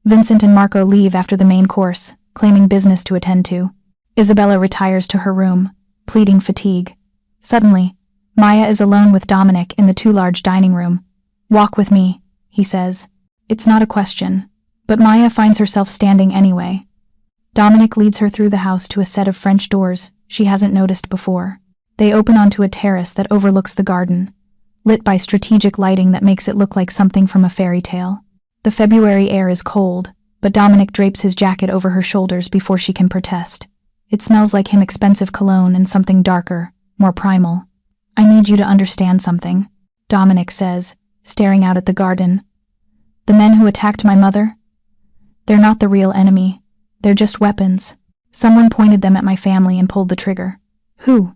Vincent and Marco leave after the main course, claiming business to attend to. Isabella retires to her room, pleading fatigue. Suddenly, Maya is alone with Dominic in the too large dining room. Walk with me, he says. It's not a question, but Maya finds herself standing anyway. Dominic leads her through the house to a set of French doors she hasn't noticed before. They open onto a terrace that overlooks the garden, lit by strategic lighting that makes it look like something from a fairy tale. The February air is cold, but Dominic drapes his jacket over her shoulders before she can protest. It smells like him, expensive cologne and something darker, more primal. I need you to understand something, Dominic says, staring out at the garden. The men who attacked my mother? They're not the real enemy. They're just weapons. Someone pointed them at my family and pulled the trigger. Who?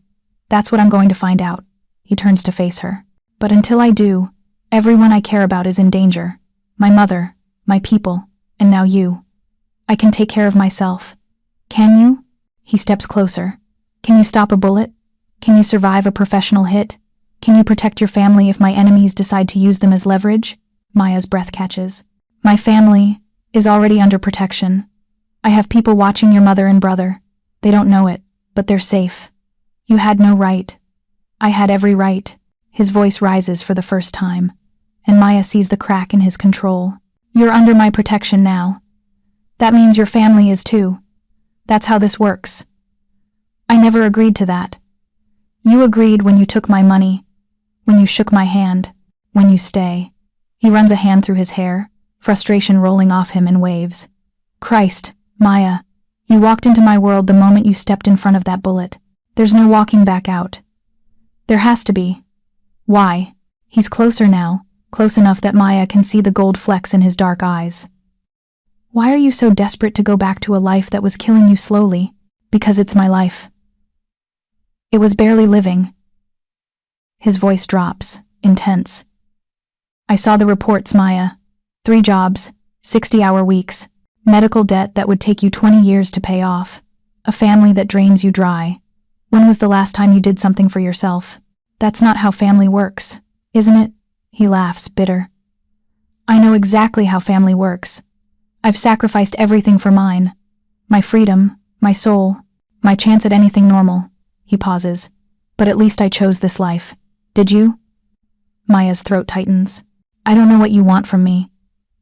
That's what I'm going to find out. He turns to face her. But until I do, everyone I care about is in danger. My mother, my people, and now you. I can take care of myself. Can you? He steps closer. Can you stop a bullet? Can you survive a professional hit? Can you protect your family if my enemies decide to use them as leverage? Maya's breath catches. My family is already under protection. I have people watching your mother and brother. They don't know it, but they're safe. You had no right. I had every right. His voice rises for the first time, and Maya sees the crack in his control. You're under my protection now. That means your family is too. That's how this works. I never agreed to that. You agreed when you took my money, when you shook my hand, when you stay. He runs a hand through his hair, frustration rolling off him in waves. Christ, Maya, you walked into my world the moment you stepped in front of that bullet. There's no walking back out. There has to be. Why? He's closer now, close enough that Maya can see the gold flecks in his dark eyes. Why are you so desperate to go back to a life that was killing you slowly? Because it's my life. It was barely living. His voice drops, intense. I saw the reports, Maya. 3 jobs, 60-hour weeks, medical debt that would take you 20 years to pay off, a family that drains you dry. When was the last time you did something for yourself? That's not how family works, isn't it? He laughs, bitter. I know exactly how family works. I've sacrificed everything for mine. My freedom, my soul, my chance at anything normal. He pauses. But at least I chose this life. Did you? Maya's throat tightens. I don't know what you want from me.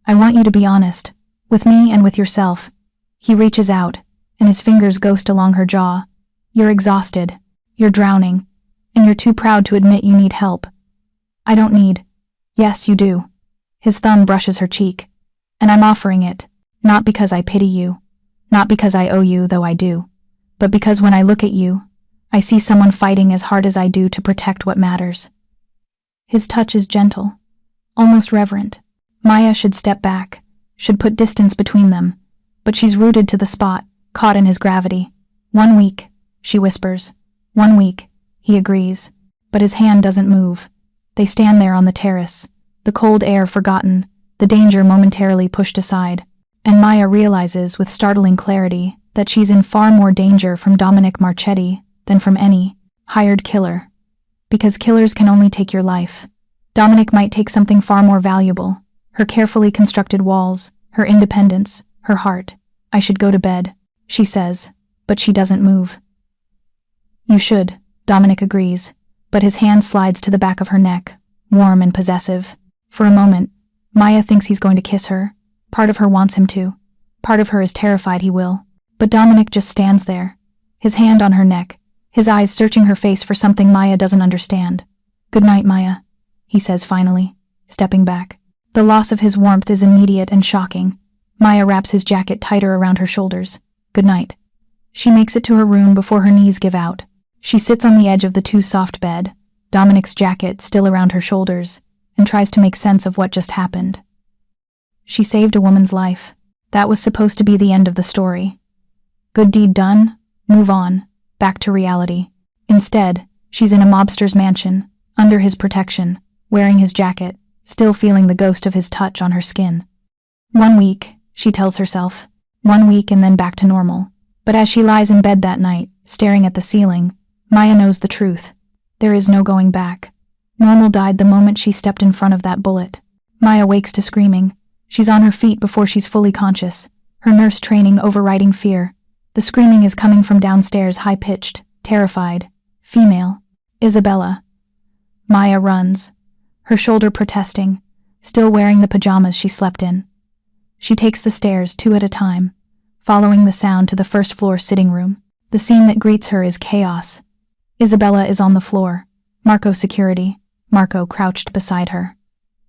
I want you to be honest, with me and with yourself. He reaches out, and his fingers ghost along her jaw. You're exhausted. You're drowning. And you're too proud to admit you need help. I don't need. Yes, you do. His thumb brushes her cheek. And I'm offering it, not because I pity you, not because I owe you, though I do, but because when I look at you, I see someone fighting as hard as I do to protect what matters. His touch is gentle, almost reverent. Maya should step back, should put distance between them, but she's rooted to the spot, caught in his gravity. 1 week, she whispers. 1 week, he agrees, but his hand doesn't move. They stand there on the terrace, the cold air forgotten, the danger momentarily pushed aside, and Maya realizes with startling clarity that she's in far more danger from Dominic Marchetti than from any hired killer. Because killers can only take your life. Dominic might take something far more valuable, her carefully constructed walls, her independence, her heart. I should go to bed, she says, but she doesn't move. You should, Dominic agrees, but his hand slides to the back of her neck, warm and possessive. For a moment, Maya thinks he's going to kiss her. Part of her wants him to. Part of her is terrified he will. But Dominic just stands there, his hand on her neck, his eyes searching her face for something Maya doesn't understand. Good night, Maya, he says finally, stepping back. The loss of his warmth is immediate and shocking. Maya wraps his jacket tighter around her shoulders. Good night. She makes it to her room before her knees give out. She sits on the edge of the too-soft bed, Dominic's jacket still around her shoulders, and tries to make sense of what just happened. She saved a woman's life. That was supposed to be the end of the story. Good deed done, move on, back to reality. Instead, she's in a mobster's mansion, under his protection, wearing his jacket, still feeling the ghost of his touch on her skin. 1 week, she tells herself. 1 week and then back to normal. But as she lies in bed that night, staring at the ceiling, Maya knows the truth. There is no going back. Normal died the moment she stepped in front of that bullet. Maya wakes to screaming. She's on her feet before she's fully conscious, her nurse training overriding fear. The screaming is coming from downstairs, high-pitched, terrified. Female. Isabella. Maya runs, her shoulder protesting, still wearing the pajamas she slept in. She takes the stairs 2 at a time, following the sound to the first-floor sitting room. The scene that greets her is chaos. Isabella is on the floor. Marco security. Marco crouched beside her.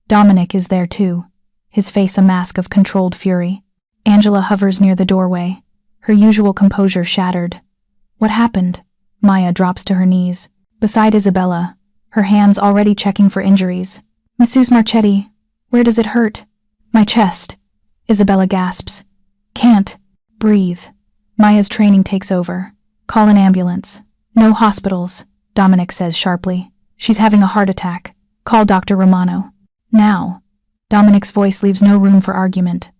Dominic is there too, his face a mask of controlled fury. Angela hovers near the doorway, her usual composure shattered. What happened? Maya drops to her knees, beside Isabella, her hands already checking for injuries. Mrs. Marchetti, where does it hurt? My chest. Isabella gasps. Can't breathe. Maya's training takes over. Call an ambulance. No hospitals, Dominic says sharply. She's having a heart attack. Call Dr. Romano. Now. Dominic's voice leaves no room for argument.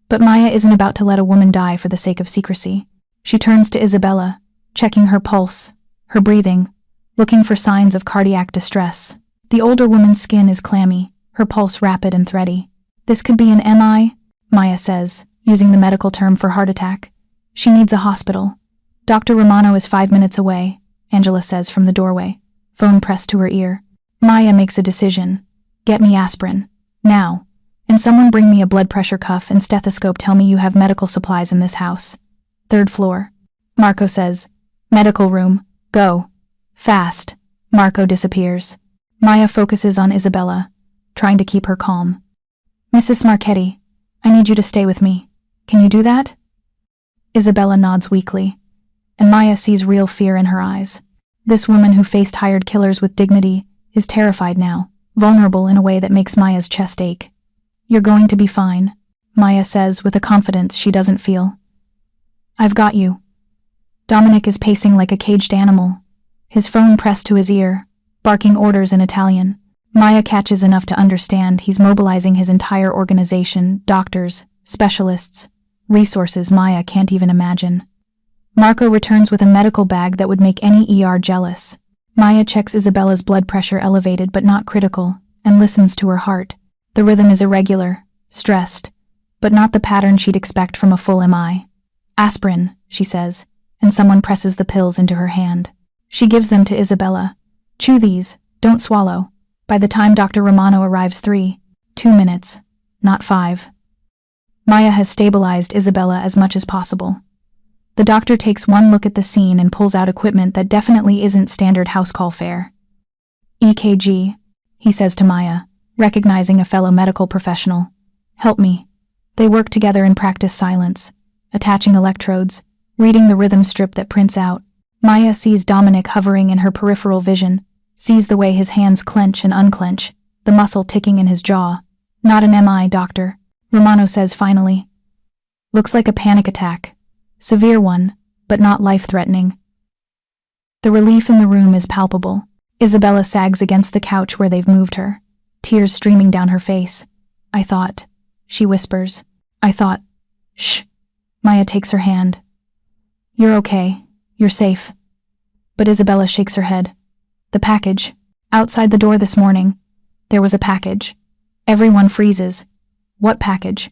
But Maya isn't about to let a woman die for the sake of secrecy. She turns to Isabella, checking her pulse, her breathing, looking for signs of cardiac distress. The older woman's skin is clammy, her pulse rapid and thready. This could be an MI, Maya says, using the medical term for heart attack. She needs a hospital. Dr. Romano is 5 minutes away, Angela says from the doorway, phone pressed to her ear. Maya makes a decision. Get me aspirin. Now. And someone bring me a blood pressure cuff and stethoscope. Tell me you have medical supplies in this house. 3rd floor. Marco says. Medical room. Go. Fast. Marco disappears. Maya focuses on Isabella, trying to keep her calm. Mrs. Marchetti, I need you to stay with me. Can you do that? Isabella nods weakly, and Maya sees real fear in her eyes. This woman who faced hired killers with dignity is terrified now, vulnerable in a way that makes Maya's chest ache. You're going to be fine, Maya says with a confidence she doesn't feel. I've got you. Dominic is pacing like a caged animal, his phone pressed to his ear, barking orders in Italian. Maya catches enough to understand he's mobilizing his entire organization, doctors, specialists, resources Maya can't even imagine. Marco returns with a medical bag that would make any ER jealous. Maya checks Isabella's blood pressure elevated but not critical, and listens to her heart. The rhythm is irregular, stressed, but not the pattern she'd expect from a full MI. Aspirin, she says, and someone presses the pills into her hand. She gives them to Isabella. Chew these, don't swallow. By the time Dr. Romano arrives 2 minutes, not 5. Maya has stabilized Isabella as much as possible. The doctor takes one look at the scene and pulls out equipment that definitely isn't standard house call fare. EKG, he says to Maya, recognizing a fellow medical professional. Help me. They work together in practice silence, attaching electrodes, reading the rhythm strip that prints out. Maya sees Dominic hovering in her peripheral vision, sees the way his hands clench and unclench, the muscle ticking in his jaw. Not an MI, doctor, Romano says finally. Looks like a panic attack. Severe one, but not life-threatening. The relief in the room is palpable. Isabella sags against the couch where they've moved her, tears streaming down her face. I thought, she whispers. I thought. Shh. Maya takes her hand. You're okay. You're safe. But Isabella shakes her head. The package. Outside the door this morning, there was a package. Everyone freezes. What package?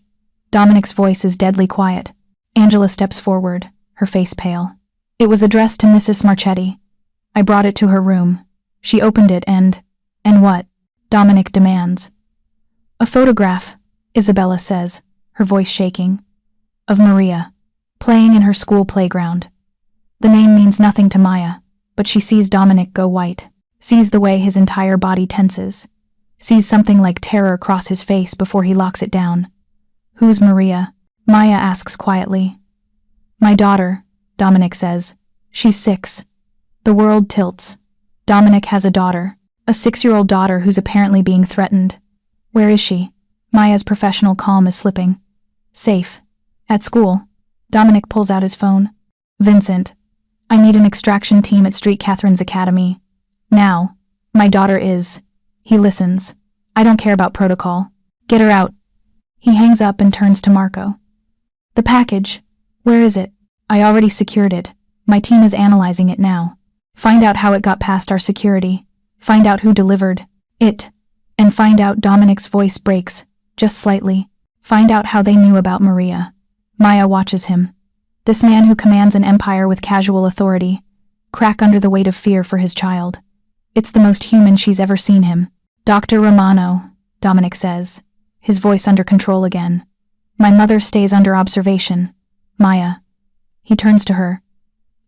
Dominic's voice is deadly quiet. Angela steps forward, her face pale. It was addressed to Mrs. Marchetti. I brought it to her room. She opened it and what? Dominic demands. A photograph, Isabella says, her voice shaking. Of Maria, playing in her school playground. The name means nothing to Maya, but she sees Dominic go white, sees the way his entire body tenses, sees something like terror cross his face before he locks it down. Who's Maria? Maya asks quietly. My daughter, Dominic says. She's 6. The world tilts. Dominic has a daughter, a 6-year-old daughter who's apparently being threatened. Where is she? Maya's professional calm is slipping. Safe. At school. Dominic pulls out his phone. Vincent. I need an extraction team at Street Catherine's Academy. Now. My daughter is. He listens. I don't care about protocol. Get her out. He hangs up and turns to Marco. The package. Where is it? I already secured it. My team is analyzing it now. Find out how it got past our security. Find out who delivered it. And find out Dominic's voice breaks, just slightly. Find out how they knew about Maria. Maya watches him. This man who commands an empire with casual authority, crack under the weight of fear for his child. It's the most human she's ever seen him. Dr. Romano, Dominic says, his voice under control again. My mother stays under observation. Maya. He turns to her.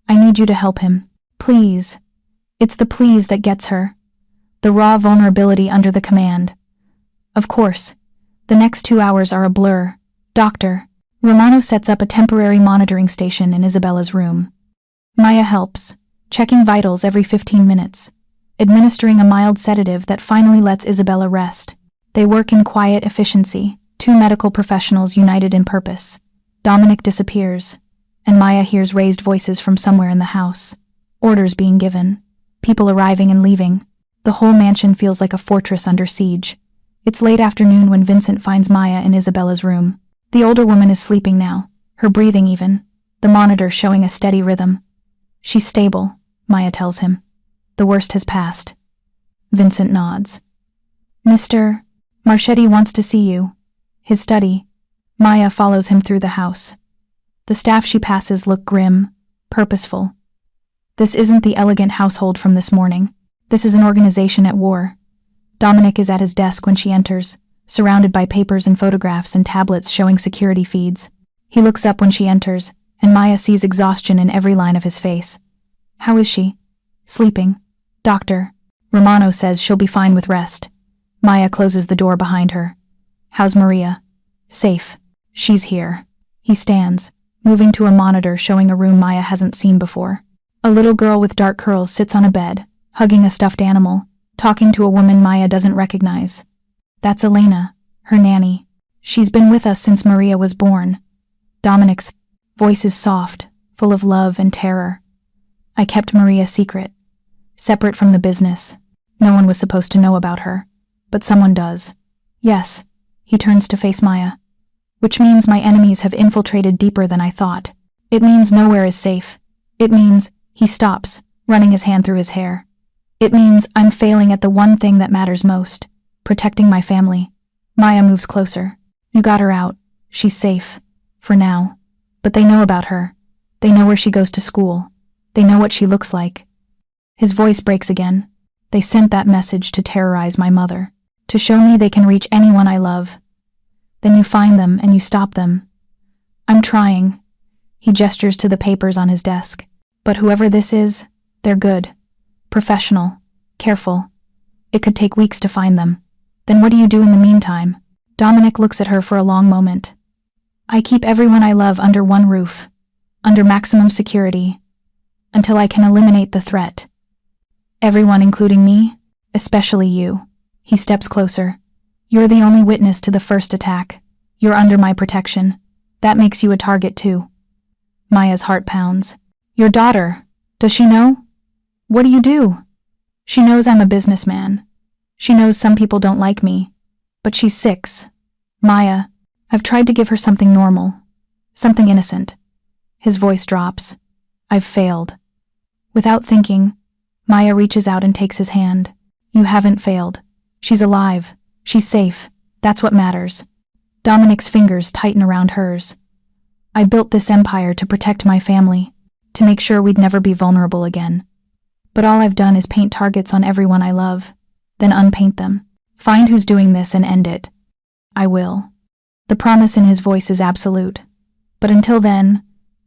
I need you to help him. Please. It's the please that gets her. The raw vulnerability under the command. Of course. The next 2 hours are a blur. Doctor. Romano sets up a temporary monitoring station in Isabella's room. Maya helps, checking vitals every 15 minutes, administering a mild sedative that finally lets Isabella rest. They work in quiet efficiency, 2 medical professionals united in purpose. Dominic disappears, and Maya hears raised voices from somewhere in the house. Orders being given, people arriving and leaving. The whole mansion feels like a fortress under siege. It's late afternoon when Vincent finds Maya in Isabella's room. The older woman is sleeping now, her breathing even, the monitor showing a steady rhythm. She's stable, Maya tells him. The worst has passed. Vincent nods. Mr. Marchetti wants to see you. His study. Maya follows him through the house. The staff she passes look grim, purposeful. This isn't the elegant household from this morning. This is an organization at war. Dominic is at his desk when she enters, surrounded by papers and photographs and tablets showing security feeds. He looks up when she enters, and Maya sees exhaustion in every line of his face. How is she? Sleeping. Doctor. Romano says she'll be fine with rest. Maya closes the door behind her. How's Maria? Safe. She's here. He stands, moving to a monitor showing a room Maya hasn't seen before. A little girl with dark curls sits on a bed, hugging a stuffed animal, talking to a woman Maya doesn't recognize. That's Elena, her nanny. She's been with us since Maria was born. Dominic's voice is soft, full of love and terror. I kept Maria secret, separate from the business. No one was supposed to know about her, but someone does. Yes, he turns to face Maya. Which means my enemies have infiltrated deeper than I thought. It means nowhere is safe. It means, he stops, running his hand through his hair. It means I'm failing at the one thing that matters most, protecting my family. Maya moves closer. You got her out. She's safe. For now. But they know about her. They know where she goes to school. They know what she looks like. His voice breaks again. They sent that message to terrorize my mother. To show me they can reach anyone I love. Then you find them and you stop them. I'm trying. He gestures to the papers on his desk. But whoever this is, they're good. Professional. Careful. It could take weeks to find them. Then what do you do in the meantime? Dominic looks at her for a long moment. I keep everyone I love under one roof. Under maximum security. Until I can eliminate the threat. Everyone including me, especially you. He steps closer. You're the only witness to the first attack. You're under my protection. That makes you a target too. Maya's heart pounds. Your daughter. Does she know? What do you do? She knows I'm a businessman. She knows some people don't like me. But she's 6. Maya, I've tried to give her something normal. Something innocent. His voice drops. I've failed. Without thinking, Maya reaches out and takes his hand. You haven't failed. She's alive. She's safe. That's what matters. Dominic's fingers tighten around hers. I built this empire to protect my family, to make sure we'd never be vulnerable again. But all I've done is paint targets on everyone I love, then unpaint them. Find who's doing this and end it. I will. The promise in his voice is absolute. But until then,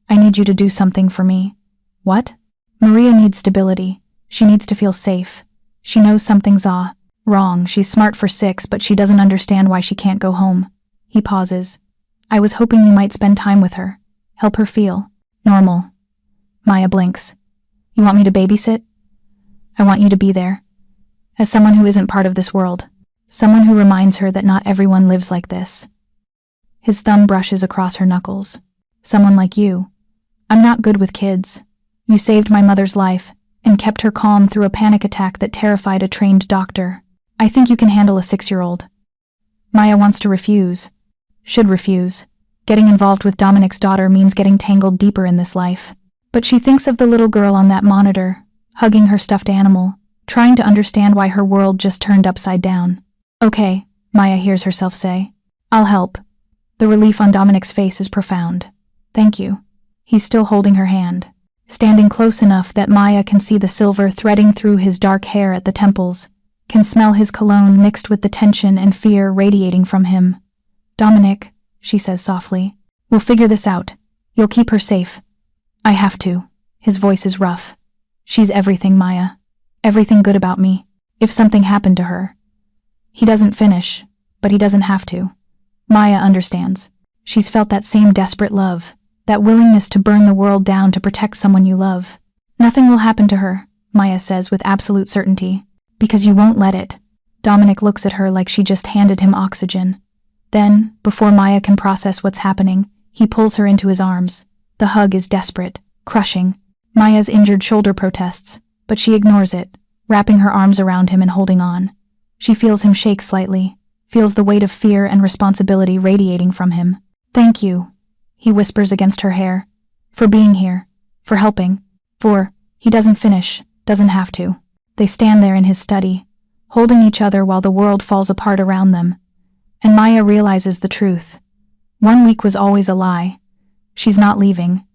I need you to do something for me. What? Maria needs stability. She needs to feel safe. She knows something's wrong. She's smart for 6, but she doesn't understand why she can't go home. He pauses. I was hoping you might spend time with her. Help her feel normal. Maya blinks. You want me to babysit? I want you to be there. As someone who isn't part of this world. Someone who reminds her that not everyone lives like this. His thumb brushes across her knuckles. Someone like you. I'm not good with kids. You saved my mother's life and kept her calm through a panic attack that terrified a trained doctor. I think you can handle a 6-year-old. Maya wants to refuse. Should refuse. Getting involved with Dominic's daughter means getting tangled deeper in this life. But she thinks of the little girl on that monitor, hugging her stuffed animal, trying to understand why her world just turned upside down. Okay, Maya hears herself say. I'll help. The relief on Dominic's face is profound. Thank you. He's still holding her hand, standing close enough that Maya can see the silver threading through his dark hair at the temples, can smell his cologne mixed with the tension and fear radiating from him. Dominic, she says softly, we'll figure this out. You'll keep her safe. I have to. His voice is rough. She's everything, Maya. Everything good about me. If something happened to her. He doesn't finish, but he doesn't have to. Maya understands. She's felt that same desperate love, that willingness to burn the world down to protect someone you love. Nothing will happen to her, Maya says with absolute certainty. Because you won't let it. Dominic looks at her like she just handed him oxygen. Then, before Maya can process what's happening, he pulls her into his arms. The hug is desperate, crushing. Maya's injured shoulder protests, but she ignores it, wrapping her arms around him and holding on. She feels him shake slightly, feels the weight of fear and responsibility radiating from him. Thank you, he whispers against her hair. For being here. For helping. He doesn't finish, doesn't have to. They stand there in his study, holding each other while the world falls apart around them. And Maya realizes the truth. 1 week was always a lie. She's not leaving.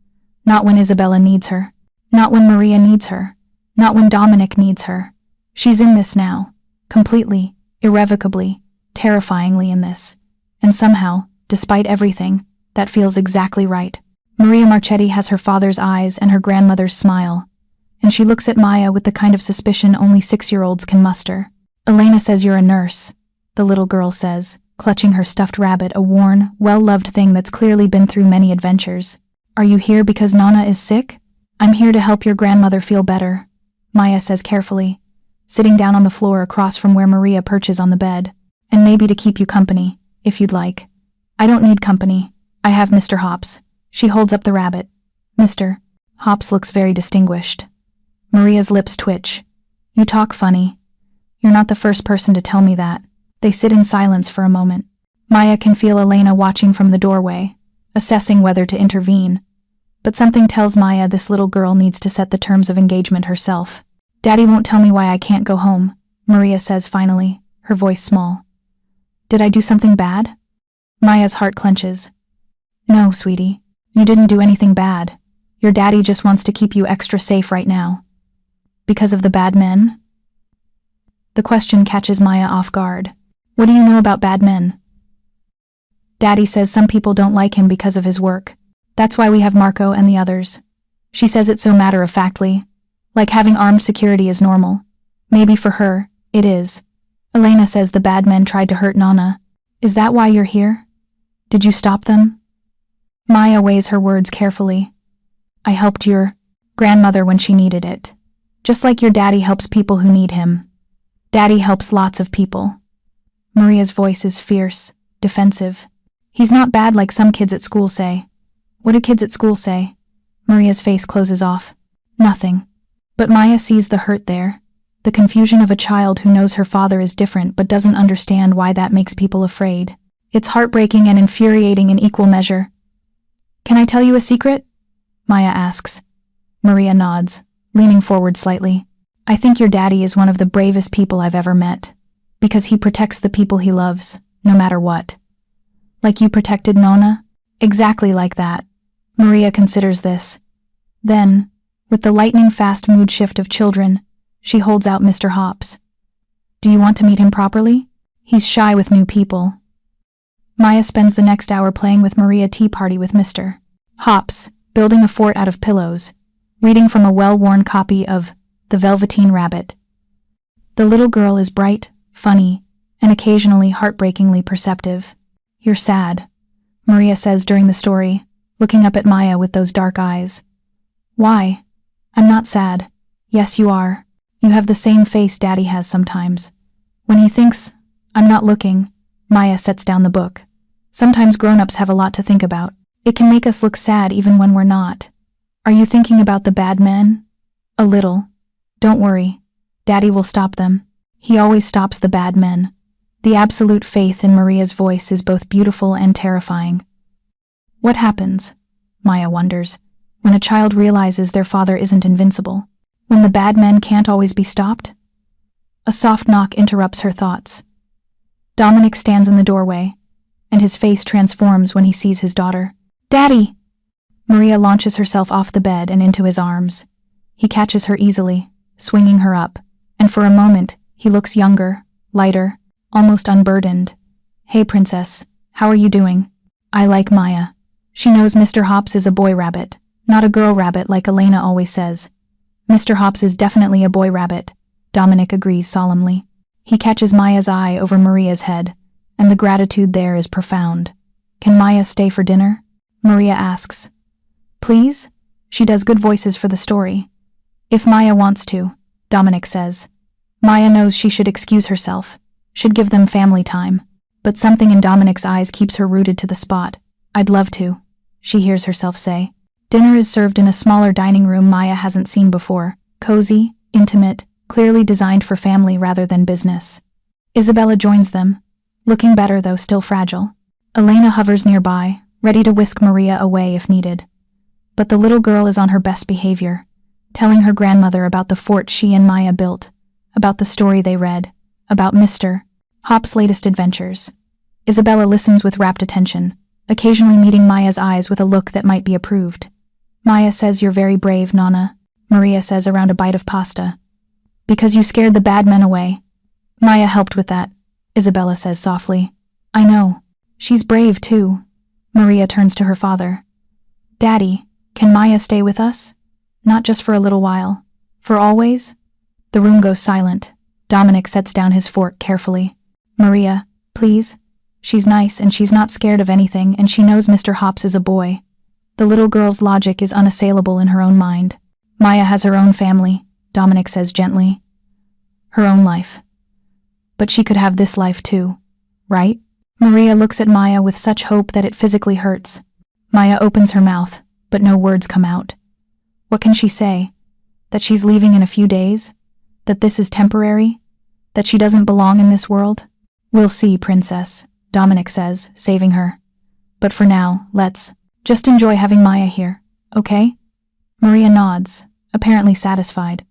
Not when Isabella needs her. Not when Maria needs her. Not when Dominic needs her. She's in this now. Completely, irrevocably, terrifyingly in this. And somehow, despite everything, that feels exactly right. Maria Marchetti has her father's eyes and her grandmother's smile, and she looks at Maya with the kind of suspicion only 6-year-olds can muster. Elena says you're a nurse, the little girl says, clutching her stuffed rabbit, a worn, well-loved thing that's clearly been through many adventures. Are you here because Nana is sick? I'm here to help your grandmother feel better, Maya says carefully, sitting down on the floor across from where Maria perches on the bed, and maybe to keep you company, if you'd like. I don't need company. I have Mr. Hops. She holds up the rabbit. Mr. Hops looks very distinguished. Maria's lips twitch. You talk funny. You're not the first person to tell me that. They sit in silence for a moment. Maya can feel Elena watching from the doorway, assessing whether to intervene. But something tells Maya this little girl needs to set the terms of engagement herself. Daddy won't tell me why I can't go home, Maria says finally, her voice small. Did I do something bad? Maya's heart clenches. No, sweetie. You didn't do anything bad. Your daddy just wants to keep you extra safe right now. Because of the bad men? The question catches Maya off guard. What do you know about bad men? Daddy says some people don't like him because of his work. That's why we have Marco and the others. She says it so matter-of-factly, like having armed security is normal. Maybe for her, it is. Elena says the bad men tried to hurt Nana. Is that why you're here? Did you stop them? Maya weighs her words carefully. I helped your grandmother when she needed it. Just like your daddy helps people who need him. Daddy helps lots of people. Maria's voice is fierce, defensive. He's not bad like some kids at school say. What do kids at school say? Maria's face closes off. Nothing. But Maya sees the hurt there. The confusion of a child who knows her father is different but doesn't understand why that makes people afraid. It's heartbreaking and infuriating in equal measure. Can I tell you a secret? Maya asks. Maria nods, leaning forward slightly. I think your daddy is one of the bravest people I've ever met. Because he protects the people he loves, no matter what. Like you protected Nona? Exactly like that. Maria considers this. Then, with the lightning-fast mood shift of children, she holds out Mr. Hops. Do you want to meet him properly? He's shy with new people. Maya spends the next hour playing with Maria tea party with Mr. Hops, building a fort out of pillows, reading from a well-worn copy of The Velveteen Rabbit. The little girl is bright, funny, and occasionally heartbreakingly perceptive. You're sad, Maria says during the story, looking up at Maya with those dark eyes. Why? I'm not sad. Yes, you are. You have the same face Daddy has sometimes. When he thinks, I'm not looking, Maya sets down the book. Sometimes grown-ups have a lot to think about. It can make us look sad even when we're not. Are you thinking about the bad men? A little. Don't worry. Daddy will stop them. He always stops the bad men. The absolute faith in Maria's voice is both beautiful and terrifying. What happens, Maya wonders, when a child realizes their father isn't invincible? When the bad men can't always be stopped? A soft knock interrupts her thoughts. Dominic stands in the doorway, and his face transforms when he sees his daughter. Daddy! Maria launches herself off the bed and into his arms. He catches her easily, swinging her up, and for a moment, he looks younger, lighter, almost unburdened. Hey, princess, how are you doing? I like Maya. She knows Mr. Hops is a boy rabbit, not a girl rabbit like Elena always says. Mr. Hops is definitely a boy rabbit, Dominic agrees solemnly. He catches Maya's eye over Maria's head, and the gratitude there is profound. Can Maya stay for dinner? Maria asks. Please? She does good voices for the story. If Maya wants to, Dominic says. Maya knows she should excuse herself, should give them family time, but something in Dominic's eyes keeps her rooted to the spot. I'd love to, she hears herself say. Dinner is served in a smaller dining room Maya hasn't seen before, cozy, intimate, clearly designed for family rather than business. Isabella joins them, looking better though still fragile. Elena hovers nearby, ready to whisk Maria away if needed. But the little girl is on her best behavior, telling her grandmother about the fort she and Maya built, about the story they read, about Mr. Hops' latest adventures. Isabella listens with rapt attention, occasionally meeting Maya's eyes with a look that might be approved. Maya says you're very brave, Nana, Maria says around a bite of pasta. Because you scared the bad men away. Maya helped with that, Isabella says softly. I know. She's brave too. Maria turns to her father. Daddy, can Maya stay with us? Not just for a little while. For always? The room goes silent. Dominic sets down his fork carefully. Maria, please. She's nice and she's not scared of anything, and she knows Mr. Hops is a boy. The little girl's logic is unassailable in her own mind. Maya has her own family, Dominic says gently. Her own life. But she could have this life too, right? Maria looks at Maya with such hope that it physically hurts. Maya opens her mouth, but no words come out. What can she say? That she's leaving in a few days? That this is temporary? That she doesn't belong in this world? We'll see, princess, Dominic says, saving her. But for now, let's just enjoy having Maya here, okay? Maria nods, apparently satisfied.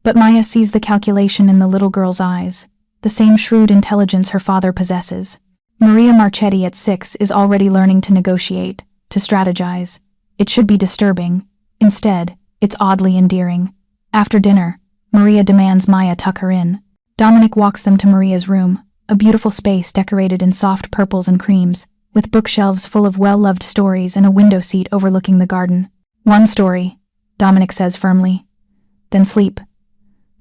But Maya sees the calculation in the little girl's eyes, the same shrewd intelligence her father possesses. Maria Marchetti at 6 is already learning to negotiate, to strategize. It should be disturbing. Instead, it's oddly endearing. After dinner, Maria demands Maya tuck her in. Dominic walks them to Maria's room, a beautiful space decorated in soft purples and creams, with bookshelves full of well-loved stories and a window seat overlooking the garden. 1 story, Dominic says firmly. Then sleep.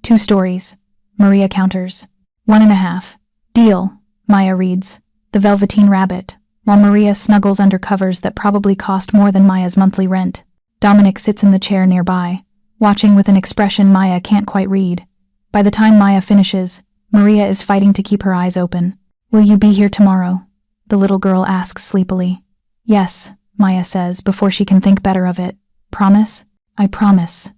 2 stories, Maria counters. 1.5. Deal, Maya reads. The Velveteen Rabbit, while Maria snuggles under covers that probably cost more than Maya's monthly rent. Dominic sits in the chair nearby, watching with an expression Maya can't quite read. By the time Maya finishes, Maria is fighting to keep her eyes open. Will you be here tomorrow? The little girl asks sleepily. Yes, Maya says before she can think better of it. Promise? I promise.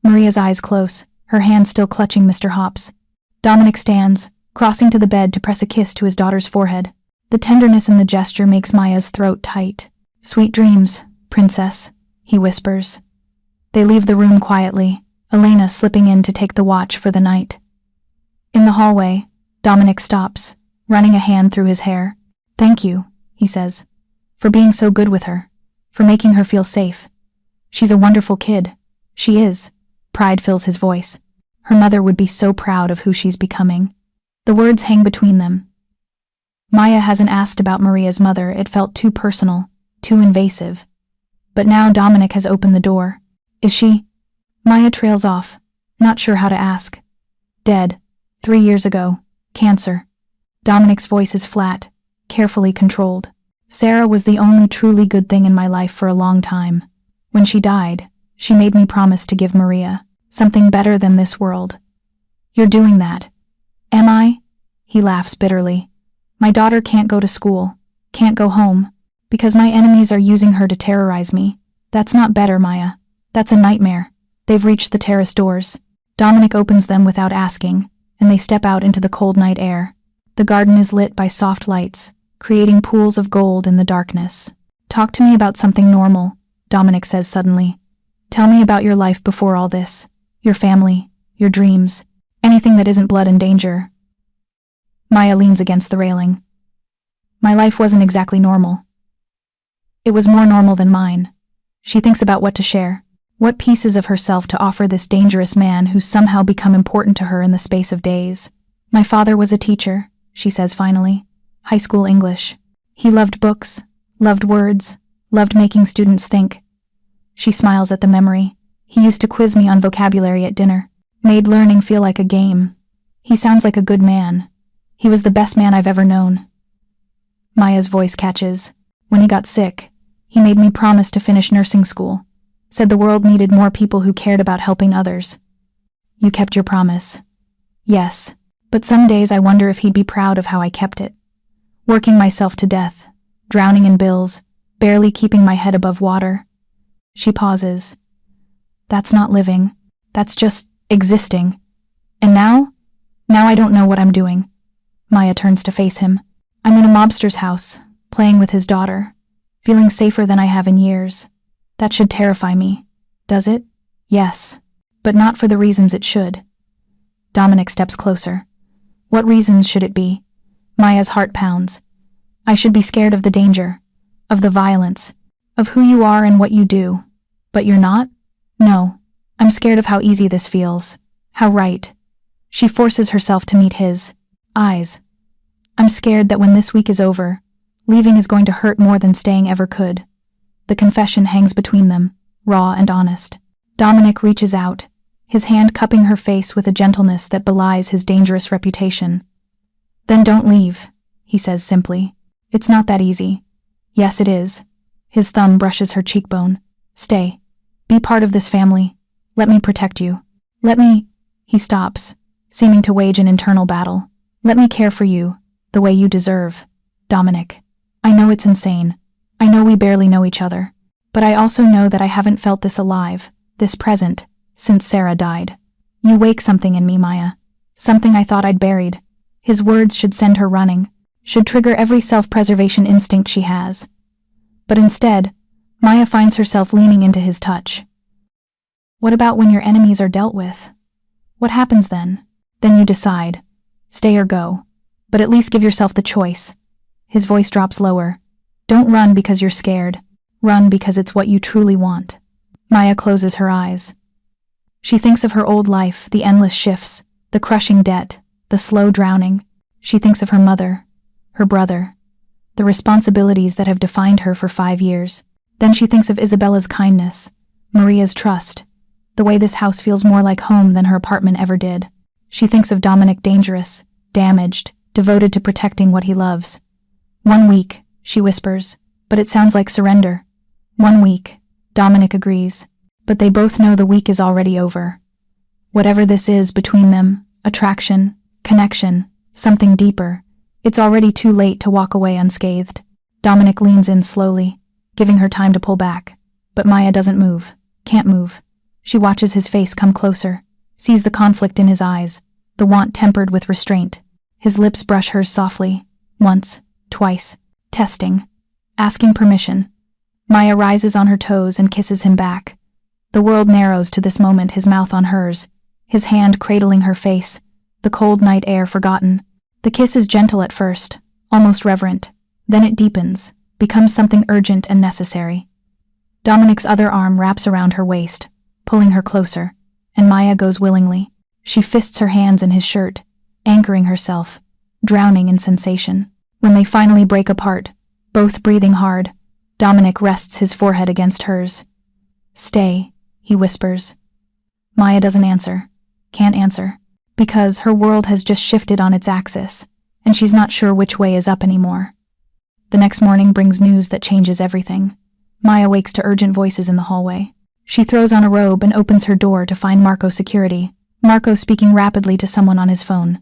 Maria's eyes close, her hand still clutching Mr. Hops. Dominic stands, crossing to the bed to press a kiss to his daughter's forehead. The tenderness in the gesture makes Maya's throat tight. Sweet dreams, princess, he whispers. They leave the room quietly, Elena slipping in to take the watch for the night. In the hallway, Dominic stops, running a hand through his hair. Thank you, he says, for being so good with her, for making her feel safe. She's a wonderful kid. She is. Pride fills his voice. Her mother would be so proud of who she's becoming. The words hang between them. Maya hasn't asked about Maria's mother. It felt too personal, too invasive. But now Dominic has opened the door. Is she? Maya trails off, not sure how to ask. Dead. 3 years ago. Cancer. Dominic's voice is flat, carefully controlled. Sarah was the only truly good thing in my life for a long time. When she died, she made me promise to give Maria something better than this world. You're doing that. Am I? He laughs bitterly. My daughter can't go to school, can't go home, because my enemies are using her to terrorize me. That's not better, Maya. That's a nightmare. They've reached the terrace doors. Dominic opens them without asking, and they step out into the cold night air. The garden is lit by soft lights, creating pools of gold in the darkness. Talk to me about something normal, Dominic says suddenly. Tell me about your life before all this. Your family, your dreams, anything that isn't blood and danger. Maya leans against the railing. My life wasn't exactly normal. It was more normal than mine. She thinks about what to share, what pieces of herself to offer this dangerous man who's somehow become important to her in the space of days. My father was a teacher, she says finally. High school English. He loved books, loved words, loved making students think. She smiles at the memory. He used to quiz me on vocabulary at dinner, made learning feel like a game. He sounds like a good man. He was the best man I've ever known. Maya's voice catches. When he got sick, he made me promise to finish nursing school. Said the world needed more people who cared about helping others. You kept your promise. Yes, but some days I wonder if he'd be proud of how I kept it. Working myself to death, drowning in bills, barely keeping my head above water. She pauses. That's not living. That's just existing. And now? Now I don't know what I'm doing. Maya turns to face him. I'm in a mobster's house, playing with his daughter, feeling safer than I have in years. That should terrify me. Does it? Yes, but not for the reasons it should. Dominic steps closer. What reasons should it be? Maya's heart pounds. I should be scared of the danger, of the violence, of who you are and what you do. But you're not? No. I'm scared of how easy this feels. How right. She forces herself to meet his eyes. I'm scared that when this week is over, leaving is going to hurt more than staying ever could. The confession hangs between them, raw and honest. Dominic reaches out, his hand cupping her face with a gentleness that belies his dangerous reputation. "Then don't leave," he says simply. "It's not that easy." "Yes, it is." His thumb brushes her cheekbone. "Stay. Be part of this family. Let me protect you. Let me—" He stops, seeming to wage an internal battle. "Let me care for you, the way you deserve. Dominic, I know it's insane. I know we barely know each other. But I also know that I haven't felt this alive, this present, since Sarah died. You wake something in me, Maya. Something I thought I'd buried." His words should send her running, should trigger every self-preservation instinct she has. But instead, Maya finds herself leaning into his touch. "What about when your enemies are dealt with? What happens then?" "Then you decide. Stay or go. But at least give yourself the choice." His voice drops lower. "Don't run because you're scared. Run because it's what you truly want." Maya closes her eyes. She thinks of her old life, the endless shifts, the crushing debt, the slow drowning. She thinks of her mother, her brother, the responsibilities that have defined her for 5 years. Then she thinks of Isabella's kindness, Maria's trust, the way this house feels more like home than her apartment ever did. She thinks of Dominic, dangerous, damaged, devoted to protecting what he loves. "1 week," she whispers, but it sounds like surrender. 1 week, Dominic agrees, but they both know the week is already over. Whatever this is between them, attraction, connection, something deeper, it's already too late to walk away unscathed. Dominic leans in slowly, giving her time to pull back, but Maya doesn't move, can't move. She watches his face come closer, sees the conflict in his eyes, the want tempered with restraint. His lips brush hers softly, once, twice, testing, asking permission. Maya rises on her toes and kisses him back. The world narrows to this moment, his mouth on hers, his hand cradling her face, the cold night air forgotten. The kiss is gentle at first, almost reverent. Then it deepens, becomes something urgent and necessary. Dominic's other arm wraps around her waist, pulling her closer, and Maya goes willingly. She fists her hands in his shirt, anchoring herself, drowning in sensation. When they finally break apart, both breathing hard, Dominic rests his forehead against hers. "Stay," he whispers. Maya doesn't answer, can't answer, because her world has just shifted on its axis, and she's not sure which way is up anymore. The next morning brings news that changes everything. Maya wakes to urgent voices in the hallway. She throws on a robe and opens her door to find Marco security. Marco speaking rapidly to someone on his phone.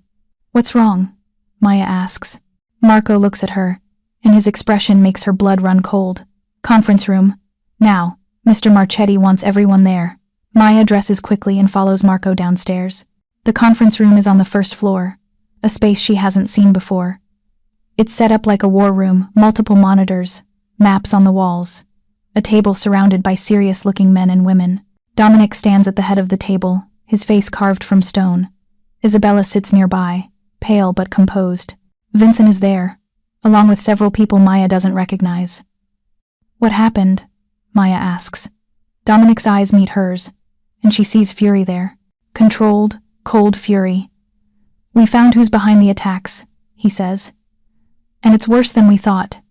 "What's wrong?" Maya asks. Marco looks at her, and his expression makes her blood run cold. "Conference room. Now. Mr. Marchetti wants everyone there." Maya dresses quickly and follows Marco downstairs. The conference room is on the first floor, a space she hasn't seen before. It's set up like a war room, multiple monitors, maps on the walls, a table surrounded by serious-looking men and women. Dominic stands at the head of the table, his face carved from stone. Isabella sits nearby, pale but composed. Vincent is there, along with several people Maya doesn't recognize. "What happened?" Maya asks. Dominic's eyes meet hers, and she sees fury there. Controlled, cold fury. "We found who's behind the attacks," he says. "And it's worse than we thought."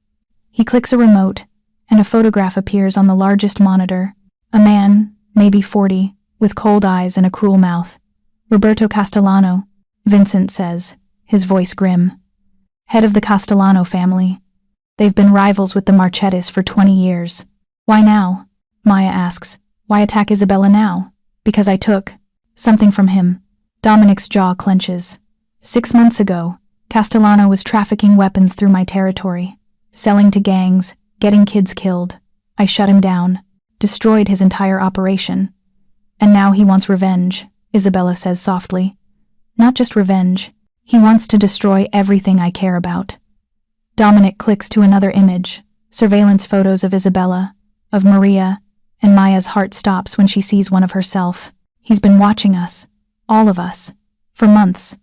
He clicks a remote, and a photograph appears on the largest monitor. A man, maybe 40, with cold eyes and a cruel mouth. "Roberto Castellano," Vincent says, his voice grim. "Head of the Castellano family. They've been rivals with the Marchettis for 20 years. Why now?" Maya asks. "Why attack Isabella now?" "Because I took something from him." Dominic's jaw clenches. 6 months ago, Castellano was trafficking weapons through my territory, selling to gangs, getting kids killed. I shut him down, destroyed his entire operation. "And now he wants revenge," Isabella says softly. "Not just revenge. He wants to destroy everything I care about." Dominic clicks to another image, surveillance photos of Isabella, of Maria, and Maya's heart stops when she sees one of herself. He's been watching us, all of us, for months.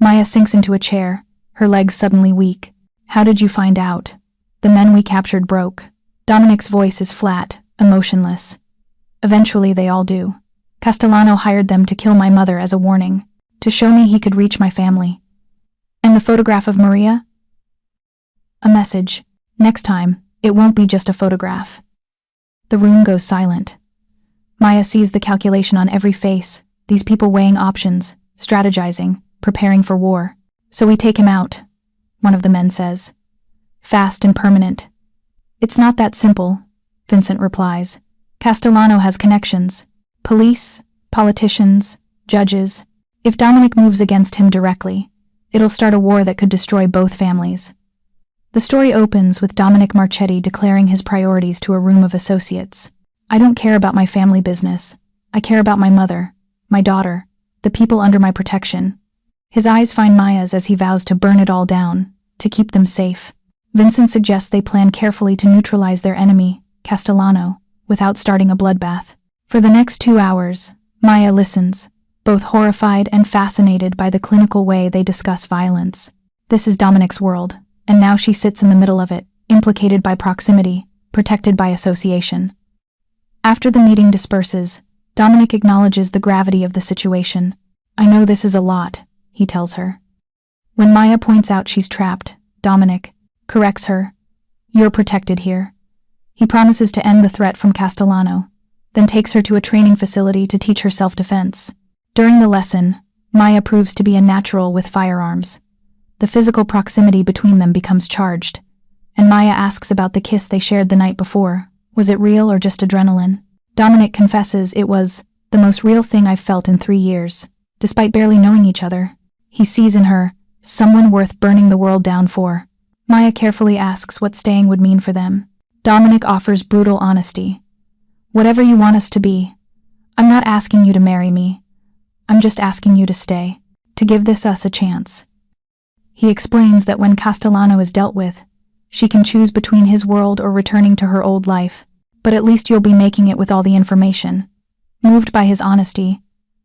Maya sinks into a chair, her legs suddenly weak. "How did you find out?" "The men we captured broke." Dominic's voice is flat, emotionless. "Eventually they all do. Castellano hired them to kill my mother as a warning, to show me he could reach my family." "And the photograph of Maria?" "A message. Next time, it won't be just a photograph. The room goes silent. Maya sees the calculation on every face, these people weighing options, strategizing, preparing for war. "So we take him out," one of the men says. "Fast and permanent." "It's not that simple," Vincent replies. "Castellano has connections. Police, politicians, judges. If Dominic moves against him directly, it'll start a war that could destroy both families." The story opens with Dominic Marchetti declaring his priorities to a room of associates. "I don't care about my family business. I care about my mother, my daughter, the people under my protection." His eyes find Maya's as he vows to burn it all down, to keep them safe. Vincent suggests they plan carefully to neutralize their enemy, Castellano, without starting a bloodbath. For the next 2 hours, Maya listens, both horrified and fascinated by the clinical way they discuss violence. This is Dominic's world, and now she sits in the middle of it, implicated by proximity, protected by association. After the meeting disperses, Dominic acknowledges the gravity of the situation. "I know this is a lot," he tells her. When Maya points out she's trapped, Dominic corrects her. "You're protected here." He promises to end the threat from Castellano, then takes her to a training facility to teach her self-defense. During the lesson, Maya proves to be a natural with firearms. The physical proximity between them becomes charged, and Maya asks about the kiss they shared the night before. Was it real or just adrenaline? Dominic confesses it was the most real thing I've felt in 3 years. Despite barely knowing each other, he sees in her someone worth burning the world down for. Maya carefully asks what staying would mean for them. Dominic offers brutal honesty. "Whatever you want us to be. I'm not asking you to marry me. I'm just asking you to stay, to give us a chance." He explains that when Castellano is dealt with, she can choose between his world or returning to her old life, but at least you'll be making it with all the information. Moved by his honesty,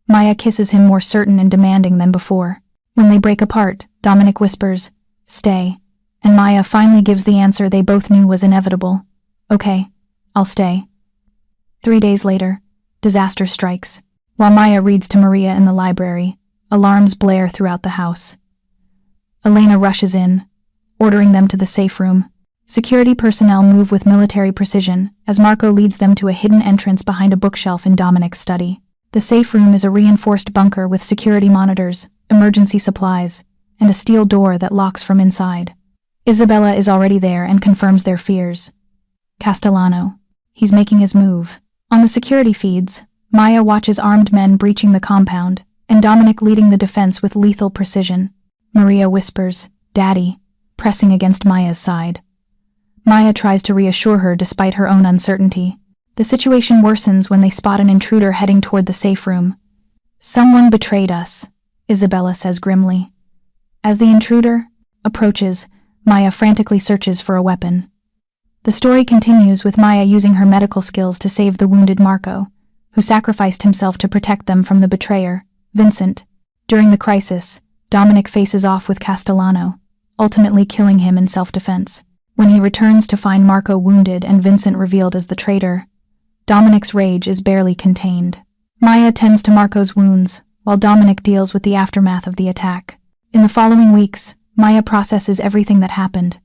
Maya kisses him more certain and demanding than before. When they break apart, Dominic whispers, "Stay," and Maya finally gives the answer they both knew was inevitable. "Okay, I'll stay." 3 days later, disaster strikes. While Maya reads to Maria in the library, alarms blare throughout the house. Elena rushes in, ordering them to the safe room. Security personnel move with military precision as Marco leads them to a hidden entrance behind a bookshelf in Dominic's study. The safe room is a reinforced bunker with security monitors, emergency supplies, and a steel door that locks from inside. Isabella is already there and confirms their fears. Castellano. He's making his move. On the security feeds, Maya watches armed men breaching the compound, and Dominic leading the defense with lethal precision. Maria whispers, "Daddy," pressing against Maya's side. Maya tries to reassure her despite her own uncertainty. The situation worsens when they spot an intruder heading toward the safe room. "Someone betrayed us," Isabella says grimly. As the intruder approaches, Maya frantically searches for a weapon. The story continues with Maya using her medical skills to save the wounded Marco, who sacrificed himself to protect them from the betrayer, Vincent. During the crisis, Dominic faces off with Castellano, ultimately killing him in self-defense. When he returns to find Marco wounded and Vincent revealed as the traitor, Dominic's rage is barely contained. Maya tends to Marco's wounds, while Dominic deals with the aftermath of the attack. In the following weeks, Maya processes everything that happened.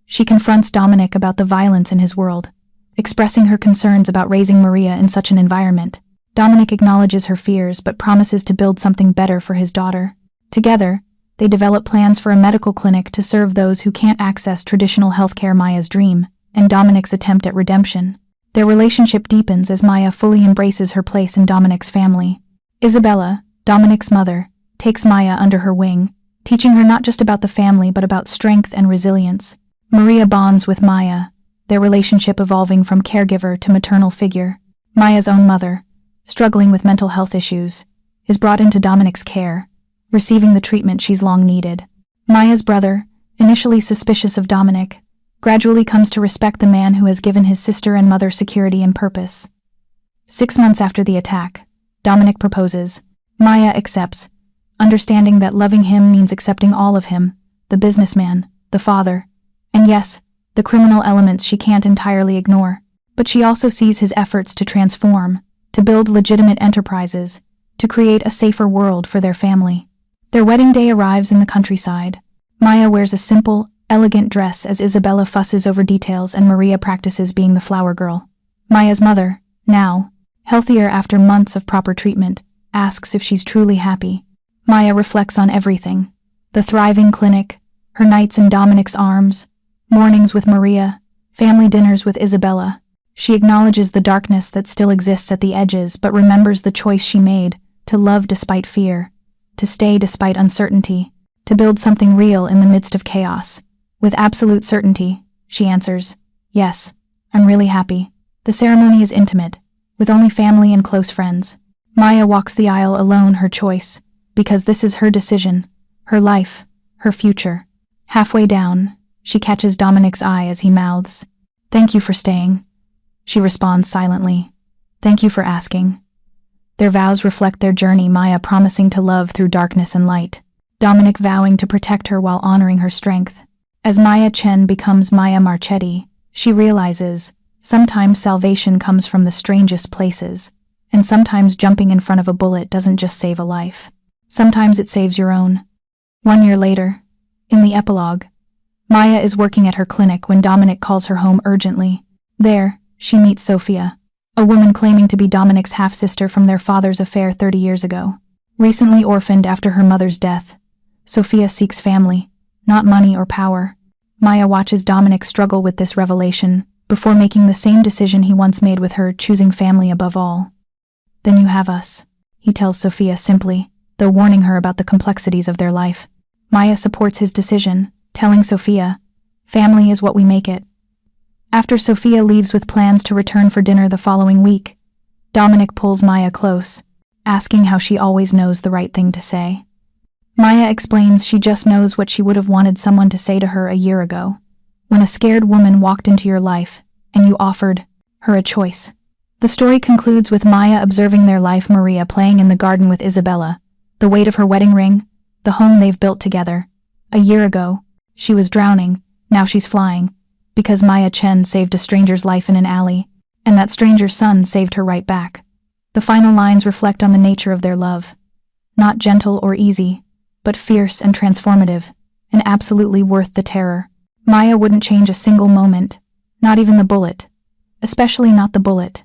She confronts Dominic about the violence in his world, expressing her concerns about raising Maria in such an environment. Dominic acknowledges her fears but promises to build something better for his daughter. Together, they develop plans for a medical clinic to serve those who can't access traditional healthcare. Maya's dream, and Dominic's attempt at redemption. Their relationship deepens as Maya fully embraces her place in Dominic's family. Isabella, Dominic's mother, takes Maya under her wing, teaching her not just about the family but about strength and resilience. Maria bonds with Maya, their relationship evolving from caregiver to maternal figure. Maya's own mother, struggling with mental health issues, is brought into Dominic's care, receiving the treatment she's long needed. Maya's brother, initially suspicious of Dominic, gradually comes to respect the man who has given his sister and mother security and purpose. 6 months after the attack, Dominic proposes. Maya accepts, understanding that loving him means accepting all of him, the businessman, the father, and yes, the criminal elements she can't entirely ignore. But she also sees his efforts to transform, to build legitimate enterprises, to create a safer world for their family. Their wedding day arrives in the countryside. Maya wears a simple, elegant dress as Isabella fusses over details and Maria practices being the flower girl. Maya's mother, now healthier after months of proper treatment, asks if she's truly happy. Maya reflects on everything: the thriving clinic, her nights in Dominic's arms, mornings with Maria, family dinners with Isabella. She acknowledges the darkness that still exists at the edges, but remembers the choice she made: to love despite fear, to stay despite uncertainty, to build something real in the midst of chaos. With absolute certainty, she answers, "Yes, I'm really happy." The ceremony is intimate, with only family and close friends. Maya walks the aisle alone, her choice, because this is her decision, her life, her future. Halfway down, she catches Dominic's eye as he mouths, "Thank you for staying." She responds silently, "Thank you for asking." Their vows reflect their journey, Maya promising to love through darkness and light, Dominic vowing to protect her while honoring her strength. As Maya Chen becomes Maya Marchetti, she realizes sometimes salvation comes from the strangest places, and sometimes jumping in front of a bullet doesn't just save a life. Sometimes it saves your own. 1 year later, in the epilogue, Maya is working at her clinic when Dominic calls her home urgently. There, she meets Sophia, a woman claiming to be Dominic's half-sister from their father's affair 30 years ago. Recently orphaned after her mother's death, Sophia seeks family, not money or power. Maya watches Dominic struggle with this revelation before making the same decision he once made with her, choosing family above all. "Then you have us," he tells Sophia simply, though warning her about the complexities of their life. Maya supports his decision, telling Sophia, "Family is what we make it." After Sophia leaves with plans to return for dinner the following week, Dominic pulls Maya close, asking how she always knows the right thing to say. Maya explains she just knows what she would have wanted someone to say to her a year ago, when a scared woman walked into your life and you offered her a choice. The story concludes with Maya observing their life, Maria playing in the garden with Isabella, the weight of her wedding ring, the home they've built together. A year ago, she was drowning, now she's flying, because Maya Chen saved a stranger's life in an alley, and that stranger's son saved her right back. The final lines reflect on the nature of their love. Not gentle or easy, but fierce and transformative, and absolutely worth the terror. Maya wouldn't change a single moment, not even the bullet. Especially not the bullet.